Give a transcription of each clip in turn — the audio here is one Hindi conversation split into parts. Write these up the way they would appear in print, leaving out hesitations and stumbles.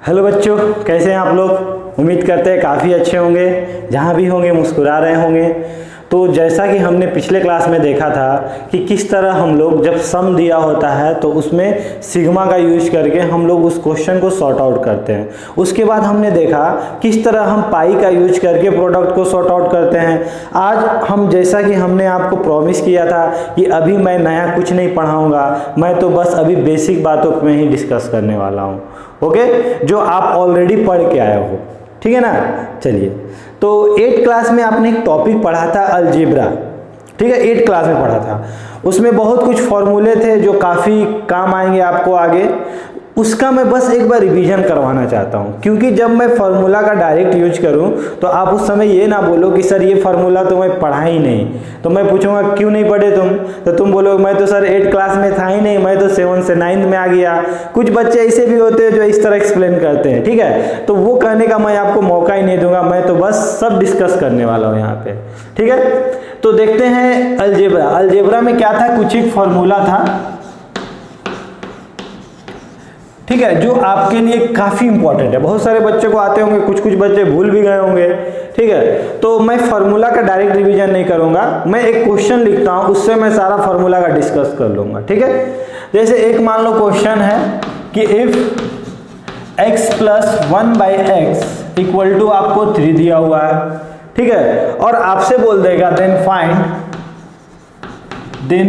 हेलो बच्चों, कैसे हैं आप लोग। उम्मीद करते हैं काफ़ी अच्छे होंगे, जहाँ भी होंगे मुस्कुरा रहे होंगे। तो जैसा कि हमने पिछले क्लास में देखा था कि किस तरह हम लोग जब सम दिया होता है तो उसमें सिग्मा का यूज करके हम लोग उस क्वेश्चन को सॉर्ट आउट करते हैं। उसके बाद हमने देखा किस तरह हम पाई का यूज करके प्रोडक्ट को सॉर्ट आउट करते हैं। आज हम, जैसा कि हमने आपको प्रॉमिस किया था कि अभी मैं नया कुछ नहीं पढ़ाऊँगा, मैं तो बस अभी बेसिक बातों में ही डिस्कस करने वाला हूँ, ओके, जो आप ऑलरेडी पढ़ के आए हो, ठीक है ना। चलिए, तो 8th क्लास में आपने एक टॉपिक पढ़ा था अलजेब्रा, ठीक है, 8th क्लास में पढ़ा था। उसमें बहुत कुछ फॉर्मूले थे जो काफ़ी काम आएंगे आपको आगे। उसका मैं बस एक बार रिवीजन करवाना चाहता हूँ, क्योंकि जब मैं फार्मूला का डायरेक्ट यूज करूँ तो आप उस समय ये ना बोलो कि सर ये फार्मूला तो मैं पढ़ा ही नहीं। तो मैं पूछूंगा क्यों नहीं पढ़े तुम, तो तुम बोलोगे मैं तो सर 8th क्लास में था ही नहीं, मैं तो 7 से 9th में आ गया। कुछ बच्चे ऐसे भी होते हैं जो इस तरह एक्सप्लेन करते हैं, ठीक है। तो वो कहने का मैं आपको मौका ही नहीं दूंगा, मैं तो बस सब डिस्कस करने वाला हूँ यहाँ पे, ठीक है। तो देखते हैं अलजेब्रा। अलजेब्रा में क्या था, कुछ एक फॉर्मूला था, ठीक है, जो आपके लिए काफ़ी इंपॉर्टेंट है। बहुत सारे बच्चे को आते होंगे, कुछ बच्चे भूल भी गए होंगे, ठीक है। तो मैं फार्मूला का डायरेक्ट रिवीजन नहीं करूंगा, मैं एक क्वेश्चन लिखता हूं, उससे मैं सारा फार्मूला का डिस्कस कर लूंगा, ठीक है। जैसे एक मान लो क्वेश्चन है कि if x plus 1/x equal to आपको 3 दिया हुआ है, ठीक है, और आपसे बोल देगा देन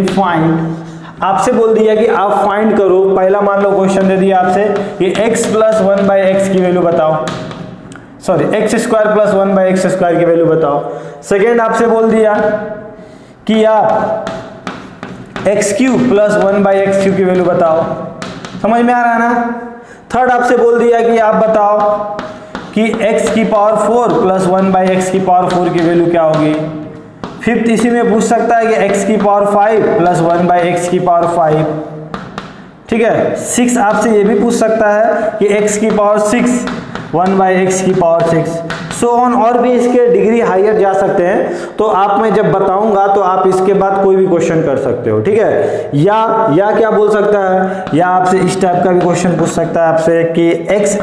फाइंड आपसे बोल दिया कि आप फाइंड करो। पहला मान लो क्वेश्चन दे दिया आपसे कि x प्लस 1/x की वैल्यू बताओ, sorry x square plus 1/x square की वैल्यू बताओ। सेकेंड आपसे बोल दिया कि आप x cube plus 1/x cube की वैल्यू बताओ। समझ में आ रहा है ना। थर्ड आपसे बोल दिया कि आप बताओ कि x की पावर 4 प्लस 1/x की पावर 4 की वैल्यू क्या होगी। फिफ्थ इसी में पूछ सकता है कि x की पावर 5 प्लस 1/x की पावर 5, ठीक है। 6 आपसे ये भी पूछ सकता है कि x की पावर 6 1/x की पावर 6, सो ऑन, और भी इसके डिग्री हायर जा सकते हैं। तो आप, मैं जब बताऊंगा तो आप इसके बाद कोई भी क्वेश्चन कर सकते हो, ठीक है। या क्या बोल सकता है, या आपसे इस टाइप का भी क्वेश्चन पूछ सकता है आपसे कि x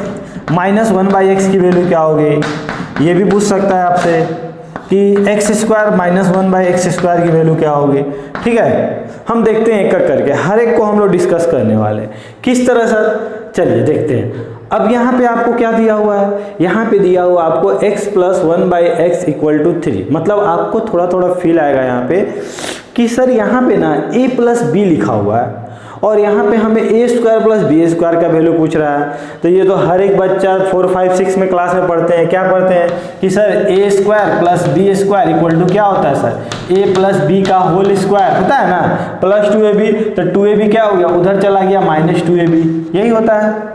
माइनस 1/x की वैल्यू क्या होगी। ये भी पूछ सकता है आपसे कि x square minus 1/x square की वैल्यू क्या होगी, ठीक है। हम देखते हैं एक एक करके, हर एक को हम लोग डिस्कस करने वाले हैं। किस तरह सर, चलिए देखते हैं। अब यहाँ पे आपको क्या दिया हुआ है, यहाँ पे दिया हुआ आपको x plus 1/x equal to 3। मतलब आपको थोड़ा थोड़ा फील आएगा यहाँ पे कि सर यहाँ पे ना a प्लस बी लिखा हुआ है और यहाँ पे हमें a square plus B square का वैल्यू पूछ रहा है। तो ये तो हर एक बच्चा 4, 5, 6 में क्लास में पढ़ते हैं। क्या पढ़ते हैं कि sir a square plus B square equal to क्या होता है सर, a प्लस बी का होल स्क्वायर होता है ना, प्लस 2ab। तो 2ab क्या हो गया, उधर चला गया माइनस 2ab, यही होता है।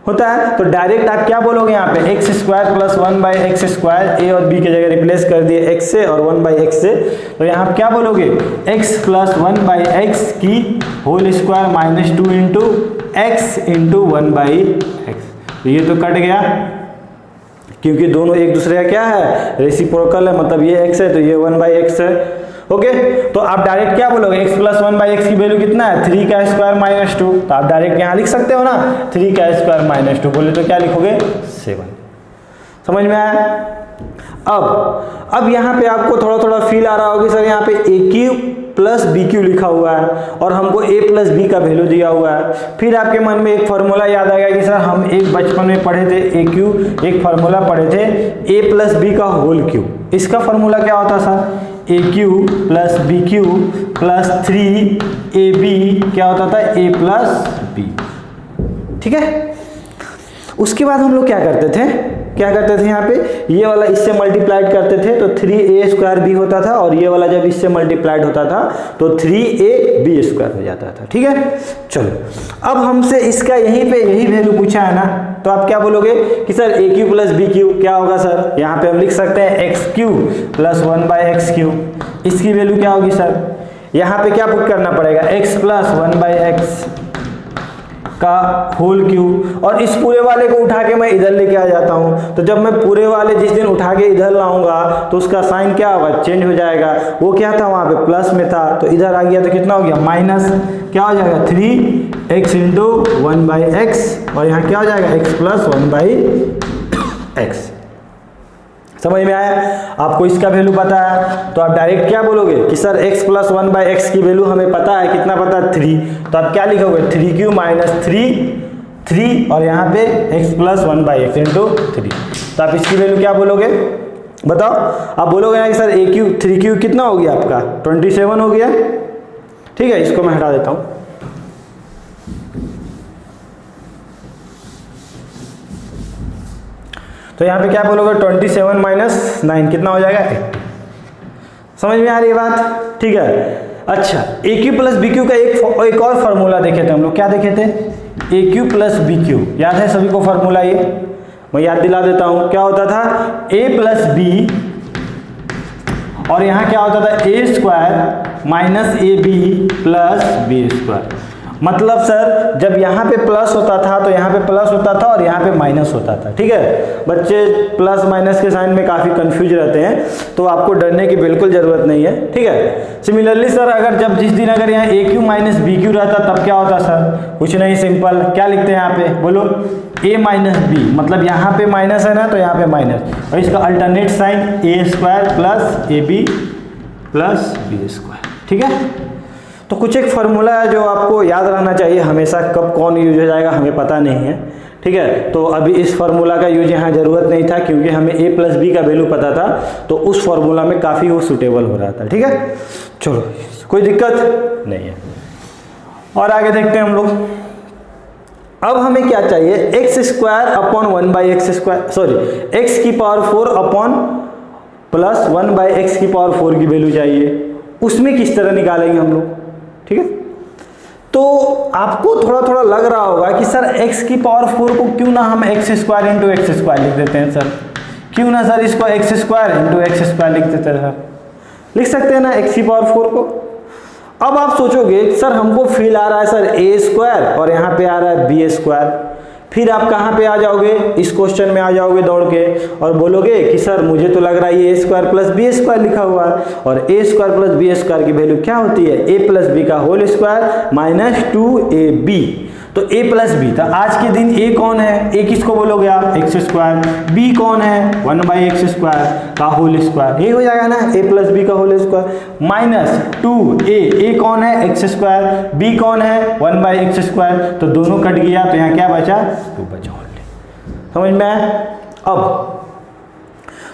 तो डायरेक्ट आप क्या बोलोगे यहाँ पे, x square plus 1/x square, a और b की जगह रिप्लेस कर दिए x से और 1/x से। तो यहाँ आप क्या बोलोगे, x प्लस 1/x की whole square minus 2 into x into 1/x। तो ये तो कट गया, क्योंकि दोनों एक दूसरे का क्या है, रेसिप्रोकल है, मतलब ये x है तो ये 1/x है, ओके। तो आप डायरेक्ट क्या बोलोगे, x प्लस 1/x की वैल्यू कितना है, 3 का स्क्वायर माइनस 2। तो आप डायरेक्ट यहाँ लिख सकते हो ना, 3 का स्क्वायर माइनस 2 बोले तो क्या लिखोगे, 7। समझ में आया। अब यहाँ पे आपको थोड़ा थोड़ा फील आ रहा होगा सर यहाँ पे a cube plus B cube लिखा हुआ है और हमको a प्लस बी का वैल्यू दिया हुआ है। फिर आपके मन में एक फार्मूला याद आएगा कि सर हम एक बचपन में पढ़े थे a क्यूब, एक फार्मूला पढ़े थे a प्लस बी का होल क्यूब। इसका फार्मूला क्या होता sir, a cube plus B cube plus 3ab क्या होता था, a प्लस बी, ठीक है। उसके बाद हम लोग क्या करते थे यहाँ पे, ये वाला इससे मल्टीप्लाइड करते थे तो 3a स्क्वायर बी होता था, और ये वाला जब इससे मल्टीप्लाइड होता था तो 3ab स्क्वायर हो जाता था, ठीक है। चलो, अब हमसे इसका यही वैल्यू पूछा है ना, तो आप क्या बोलोगे कि sir a cube plus B cube क्या होगा सर, यहाँ पे हम लिख सकते हैं x cube plus 1/x cube. इसकी वैल्यू क्या होगी सर, यहाँ पे क्या पुट करना पड़ेगा, x प्लस 1/x का होल क्यूब, और इस पूरे वाले को उठा के मैं इधर लेके आ जाता हूँ। तो जब मैं पूरे वाले जिस दिन उठा के इधर लाऊंगा तो उसका साइन क्या होगा, चेंज हो जाएगा। वो क्या था वहाँ पे प्लस में था तो इधर आ गया तो कितना हो गया माइनस, क्या हो जाएगा 3 x इंटू 1/x और यहाँ क्या हो जाएगा x प्लस 1/x। समझ में आया? आपको इसका वैल्यू पता है तो आप डायरेक्ट क्या बोलोगे कि सर x प्लस 1/x की वैल्यू हमें पता है, कितना पता है 3, तो आप क्या लिखोगे 3q माइनस 3 और यहाँ पे x प्लस 1/x इंटू 3। तो आप इसकी वैल्यू क्या बोलोगे बताओ? आप बोलोगे ना कि सर AQ 3q कितना हो गया आपका 27 हो गया। ठीक है, इसको मैं हटा देता हूँ। तो यहाँ पे क्या बोलोगे 27 माइनस 9 कितना हो जाएगा 8। समझ में आ रही है बात? ठीक है। अच्छा, AQ प्लस BQ का एक और फार्मूला देखे थे हम लोग, क्या देखे थे? AQ प्लस BQ, याद है सभी को फार्मूला? ये मैं याद दिला देता हूँ। क्या होता था A प्लस B और यहाँ क्या होता था A square minus AB plus B square. मतलब सर जब यहाँ पे प्लस होता था तो यहाँ पे प्लस होता था और यहाँ पे माइनस होता था। ठीक है, बच्चे प्लस माइनस के साइन में काफ़ी कंफ्यूज रहते हैं, तो आपको डरने की बिल्कुल ज़रूरत नहीं है। ठीक है। सिमिलरली सर अगर जिस दिन अगर यहाँ AQ माइनस BQ रहता तब क्या होता सर? कुछ नहीं, सिंपल क्या लिखते हैं यहाँ पे बोलो A माइनस B, मतलब यहाँ पे माइनस है ना तो यहाँ पे माइनस, और इसका alternate sign A square plus AB plus B square. ठीक है, तो कुछ एक फार्मूला है जो आपको याद रहना चाहिए हमेशा, कब कौन यूज हो जाएगा हमें पता नहीं है। ठीक है, तो अभी इस फार्मूला का यूज यहाँ ज़रूरत नहीं था क्योंकि हमें A प्लस B का वैल्यू पता था, तो उस फार्मूला में काफ़ी वो सूटेबल हो रहा था। ठीक है, चलो कोई दिक्कत नहीं है। और आगे देखते हैं हम लोग। अब हमें क्या चाहिए? x square upon 1/x square, sorry x की पावर 4 अपॉन प्लस 1/x की पावर 4 की वैल्यू चाहिए। उसमें किस तरह निकालेंगे हम लोग? ठीक है, तो आपको थोड़ा थोड़ा लग रहा होगा कि सर x की पावर 4 को क्यों ना हम x square into x square लिख देते हैं सर, क्यों ना सर इसको x square into x square लिख देते हैं सर, लिख सकते हैं ना x की पावर 4 को। अब आप सोचोगे सर हमको फील आ रहा है सर a स्क्वायर और यहाँ पे आ रहा है b स्क्वायर, फिर आप कहाँ पे आ जाओगे? इस क्वेश्चन में आ जाओगे दौड़ के और बोलोगे कि सर मुझे तो लग रहा है ये a square plus b square लिखा हुआ है, और a square plus b square की वैल्यू क्या होती है? a प्लस b का होल स्क्वायर माइनस 2ab। तो a प्लस b था। आज के दिन a कौन है? a किसको बोलोगे आप? x square. b कौन है? 1/x स्क्वायर का होल स्क्वायर, ये हो जाएगा ना a प्लस b का होल स्क्वायर माइनस 2a कौन है? x स्क्वायर, b कौन है? 1/x square. तो दोनों कट गया तो यहाँ क्या बचा? 2 बचा ओनली। समझ में आया? अब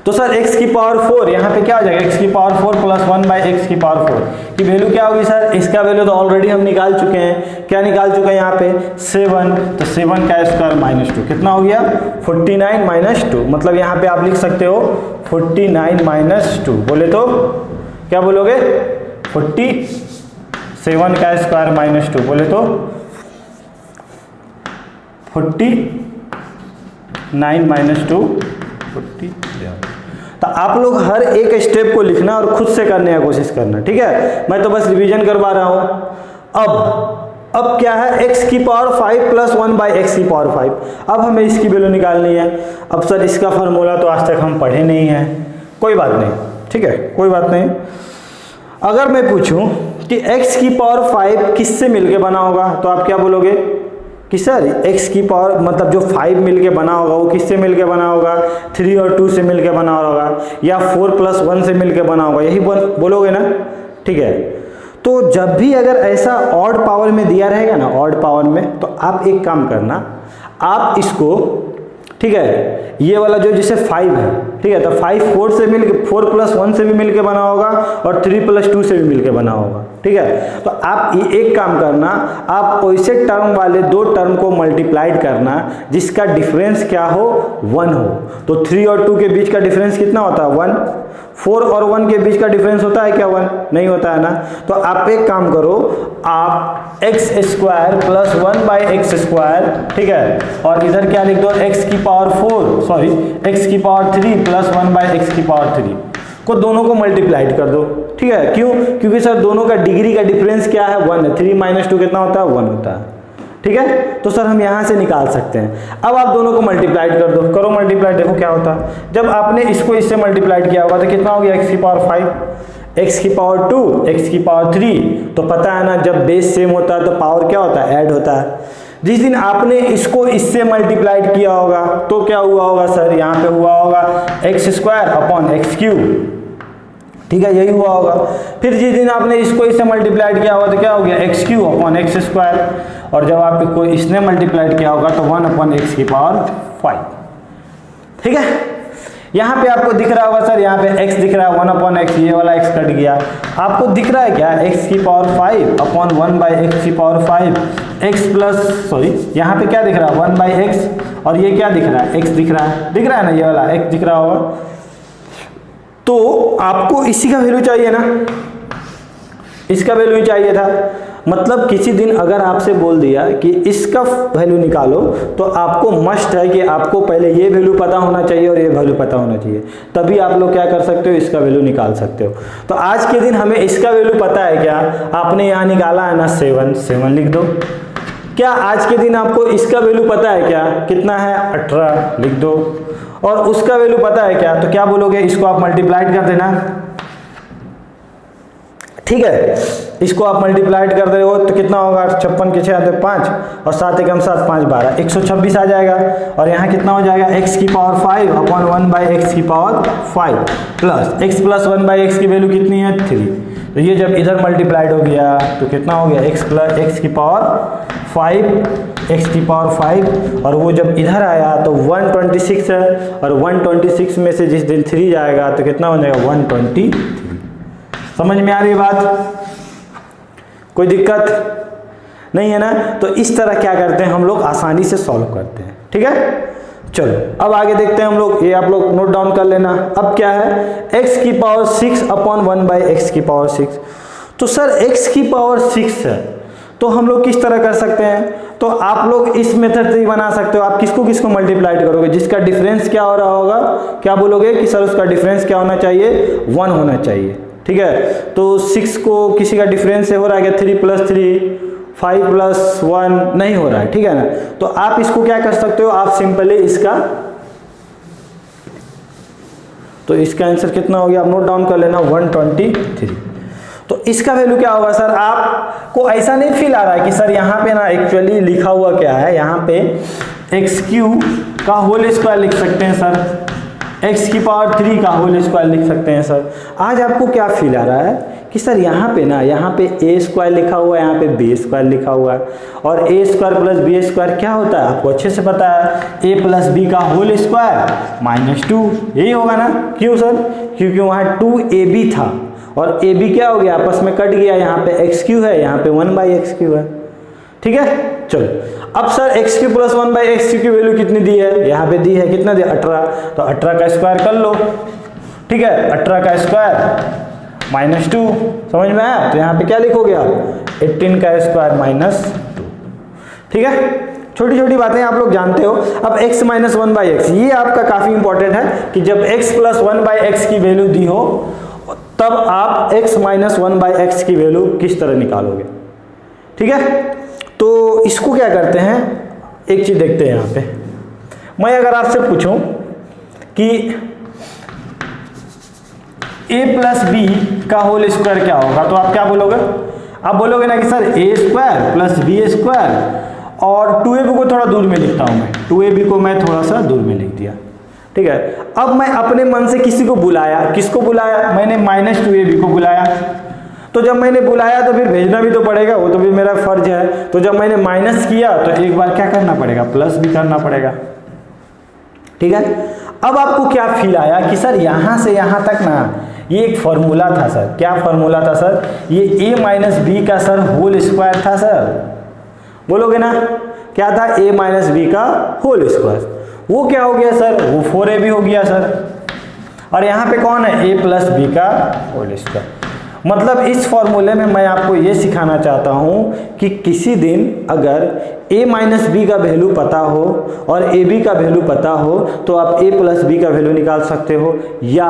तो सर x की पावर 4 यहाँ पे क्या हो जाएगा? x की पावर 4 प्लस 1/x की पावर 4 की वैल्यू क्या होगी सर? इसका वैल्यू तो ऑलरेडी हम निकाल चुके हैं। क्या निकाल चुके हैं यहाँ पे? 7, तो 7 का स्क्वायर माइनस 2 कितना हो गया? 49 माइनस 2। मतलब यहाँ पे आप लिख सकते हो 49 माइनस 2, बोले तो क्या बोलोगे? 47 का स्क्वायर माइनस 2, बोले तो 49 माइनस 2 40। तो आप लोग हर एक स्टेप को लिखना और खुद से करने की कोशिश करना। ठीक है, मैं तो बस रिवीजन करवा रहा हूं। अब क्या है? x की पावर 5 प्लस 1/x की पावर 5। अब हमें इसकी वैल्यू निकालनी है। अब सर इसका फार्मूला तो आज तक हम पढ़े नहीं हैं, कोई बात नहीं। ठीक है, कोई बात नहीं। अगर मैं पूछूं कि x की पावर 5 किससे मिलके बना होगा तो आप क्या बोलोगे कि सर x की पावर मतलब जो 5 मिलके बना होगा वो किससे मिलके बना होगा? 3 और 2 से मिलके बना होगा, या 4 प्लस 1 से मिलके बना होगा, यही बोलोगे ना? ठीक है, तो जब भी अगर ऐसा ऑड पावर में दिया रहेगा ना, ऑड पावर में, तो आप एक काम करना, आप इसको, ठीक है, ये वाला जो जैसे 5 है, ठीक है, तो 5 4 से मिलके 4 प्लस 1 से भी मिलके बना होगा और 3 प्लस 2 से भी मिलके बना होगा। ठीक है, तो आप ये एक काम करना, आप वैसे टर्म वाले 2 टर्म को मल्टीप्लाइड करना जिसका डिफरेंस क्या हो? 1 हो। तो 3 और 2 के बीच का डिफरेंस कितना होता है? 1। 4 और 1 के बीच का डिफरेंस होता है क्या? 1 नहीं होता है ना। तो आप एक काम करो, आप x square plus 1/x square, ठीक है, और इधर क्या लिख दो? x की पावर 4, सॉरी x की पावर 3 प्लस 1/x की पावर 3 को दोनों को मल्टीप्लाइड कर दो। ठीक है, क्यों? क्योंकि सर दोनों का डिग्री का डिफरेंस क्या है? 1 है। 3 माइनस 2 कितना होता है? 1 होता है। ठीक है, तो सर हम यहाँ से निकाल सकते हैं। अब आप दोनों को मल्टीप्लाइड कर दो, करो मल्टीप्लाइड, देखो क्या होता है। जब आपने इसको इससे मल्टीप्लाइड किया होगा तो कितना हो गया? x की पावर 5, x की पावर 2, x की पावर 3, तो पता है ना जब बेस सेम होता है तो पावर क्या होता है, ऐड होता है। जिस दिन आपने इसको इससे मल्टीप्लाइड किया होगा तो क्या हुआ होगा सर, यहाँ पे हुआ होगा x square upon x cube, ठीक है, यही हुआ होगा। फिर जिस दिन आपने इसको इससे मल्टीप्लाइड किया होगा तो क्या हो गया, x cube upon x square, और जब आप इसको इसने मल्टीप्लाइड किया होगा तो 1 अपॉन एक्स की पावर 5, ठीक है। यहाँ पे आपको दिख रहा होगा सर, यहाँ पे x दिख रहा है 1 अपॉन एक्स, ये वाला x कट गया, आपको दिख रहा है क्या, x की पावर 5 अपॉन 1 बाई एक्स की पावर 5, x प्लस सॉरी यहाँ पे क्या दिख रहा है 1 बाई एक्स, और ये क्या दिख रहा है, x दिख रहा है ना, ये वाला x दिख रहा होगा। तो आपको इसी का वैल्यू चाहिए ना, इसका वैल्यू ही चाहिए था। मतलब किसी दिन अगर आपसे बोल दिया कि इसका वैल्यू निकालो तो आपको मस्ट है कि आपको पहले ये वैल्यू पता होना चाहिए और ये वैल्यू पता होना चाहिए, तभी आप लोग क्या कर सकते हो, इसका वैल्यू निकाल सकते हो। तो आज के दिन हमें इसका वैल्यू पता है क्या, आपने यहाँ निकाला है ना 7 लिख दो। क्या आज के दिन आपको इसका वैल्यू पता है क्या, कितना है 18 लिख दो। और उसका वैल्यू पता है क्या, तो क्या बोलोगे, इसको आप मल्टीप्लाइड कर देना, ठीक है, इसको आप मल्टीप्लाइड कर रहे हो तो कितना होगा, 56 के 6 आते 5 और 7 एकम 7 5 12 126 आ जाएगा। और यहाँ कितना हो जाएगा, x की पावर 5 अपॉन 1 बाई एक्स की power 5 plus x plus 1 by X की वैल्यू कितनी है 3। तो ये जब इधर मल्टीप्लाइड हो गया तो कितना हो गया, x प्लस एक्स की पावर 5 x की पावर 5, और वो जब इधर आया तो 126 है, और 126 में से जिस दिन 3 जाएगा तो कितना हो जाएगा 123। समझ में आ रही बात, कोई दिक्कत नहीं है ना। तो इस तरह क्या करते हैं हम लोग, आसानी से सॉल्व करते हैं, ठीक है। चलो अब आगे देखते हैं हम लोग, ये आप लोग नोट डाउन कर लेना। अब क्या है, x की पावर 6 अपॉन 1 बाई एक्स की पावर 6। तो सर x की पावर 6 है तो हम लोग किस तरह कर सकते हैं, तो आप लोग इस मेथड से ही बना सकते हो। आप किसको किसको मल्टीप्लाइड करोगे, जिसका डिफरेंस क्या हो रहा होगा, क्या बोलोगे कि सर उसका डिफरेंस क्या होना चाहिए, 1 होना चाहिए, ठीक है। तो 6 को किसी का डिफरेंस से हो रहा है क्या, 3 प्लस 3 5 प्लस 1 नहीं हो रहा है, ठीक है ना। तो आप इसको क्या कर सकते हो, आप सिंपली इसका, तो इसका आंसर कितना हो गया, आप नोट डाउन कर लेना 123। तो इसका वैल्यू क्या होगा सर, आपको ऐसा नहीं फील आ रहा है कि सर यहाँ पे ना एक्चुअली लिखा हुआ क्या है, यहाँ पे एक्स क्यूब का होल स्क्वायर लिख सकते हैं सर, x की पावर 3 का होल स्क्वायर लिख सकते हैं सर। आज आपको क्या फील आ रहा है कि सर यहाँ पे ना, यहाँ पे a स्क्वायर लिखा हुआ है, यहाँ पे b स्क्वायर लिखा हुआ है, और a square plus b square क्या होता है आपको अच्छे से पता है, a प्लस b का होल स्क्वायर -2, यही होगा ना। क्यों सर, क्योंकि वहाँ 2ab था और ab क्या हो गया, आपस में कट गया, यहाँ पे एक्स क्यू है, यहाँ पे 1 बाई एक्स क्यू है, ठीक है। चलो अब sir x Q plus 1 by x Q की वैल्यू कितनी दी है, यहाँ पे दी है, कितना दिया 18, तो 18 का स्क्वायर कर लो, ठीक है, 18 का स्क्वायर -2, समझ में आया। तो यहाँ पे क्या लिखोगे आप, 18 का स्क्वायर -2, ठीक है। छोटी छोटी बातें आप लोग जानते हो। अब x माइनस 1 बाई एक्स, ये आपका काफी इंपॉर्टेंट है कि जब x प्लस 1 बाई एक्स की वैल्यू दी हो तब आप x माइनस 1 बाई एक्स की वैल्यू किस तरह निकालोगे, ठीक है। तो इसको क्या करते हैं, एक चीज देखते हैं। यहाँ पे मैं अगर आपसे पूछूं कि a प्लस बी का होल स्क्वायर क्या होगा, तो आप क्या बोलोगे, आप बोलोगे ना कि sir a square plus B square, और 2ab को थोड़ा दूर में लिखता हूं मैं, 2ab को मैं थोड़ा सा दूर में लिख दिया, ठीक है। अब मैं अपने मन से किसी को बुलाया, किसको बुलाया, मैंने -2ab को बुलाया। तो जब मैंने बुलाया तो फिर भेजना भी तो पड़ेगा, वो तो भी मेरा फर्ज है। तो जब मैंने माइनस किया तो एक बार क्या करना पड़ेगा, प्लस भी करना पड़ेगा, ठीक है। अब आपको क्या फील आया कि सर यहाँ से यहाँ तक ना ये एक फॉर्मूला था सर, क्या फॉर्मूला था सर, ये a माइनस बी का सर होल स्क्वायर था सर, बोलोगे ना, क्या था, a माइनस बी का होल स्क्वायर। वो क्या हो गया सर, वो 4ab हो गया सर, और यहाँ पे कौन है, a प्लस बी का होल स्क्वायर। मतलब इस फॉर्मूले में मैं आपको ये सिखाना चाहता हूँ कि किसी दिन अगर a माइनस बी का वैल्यू पता हो और ए बी का वैल्यू पता हो तो आप a प्लस बी का वैल्यू निकाल सकते हो, या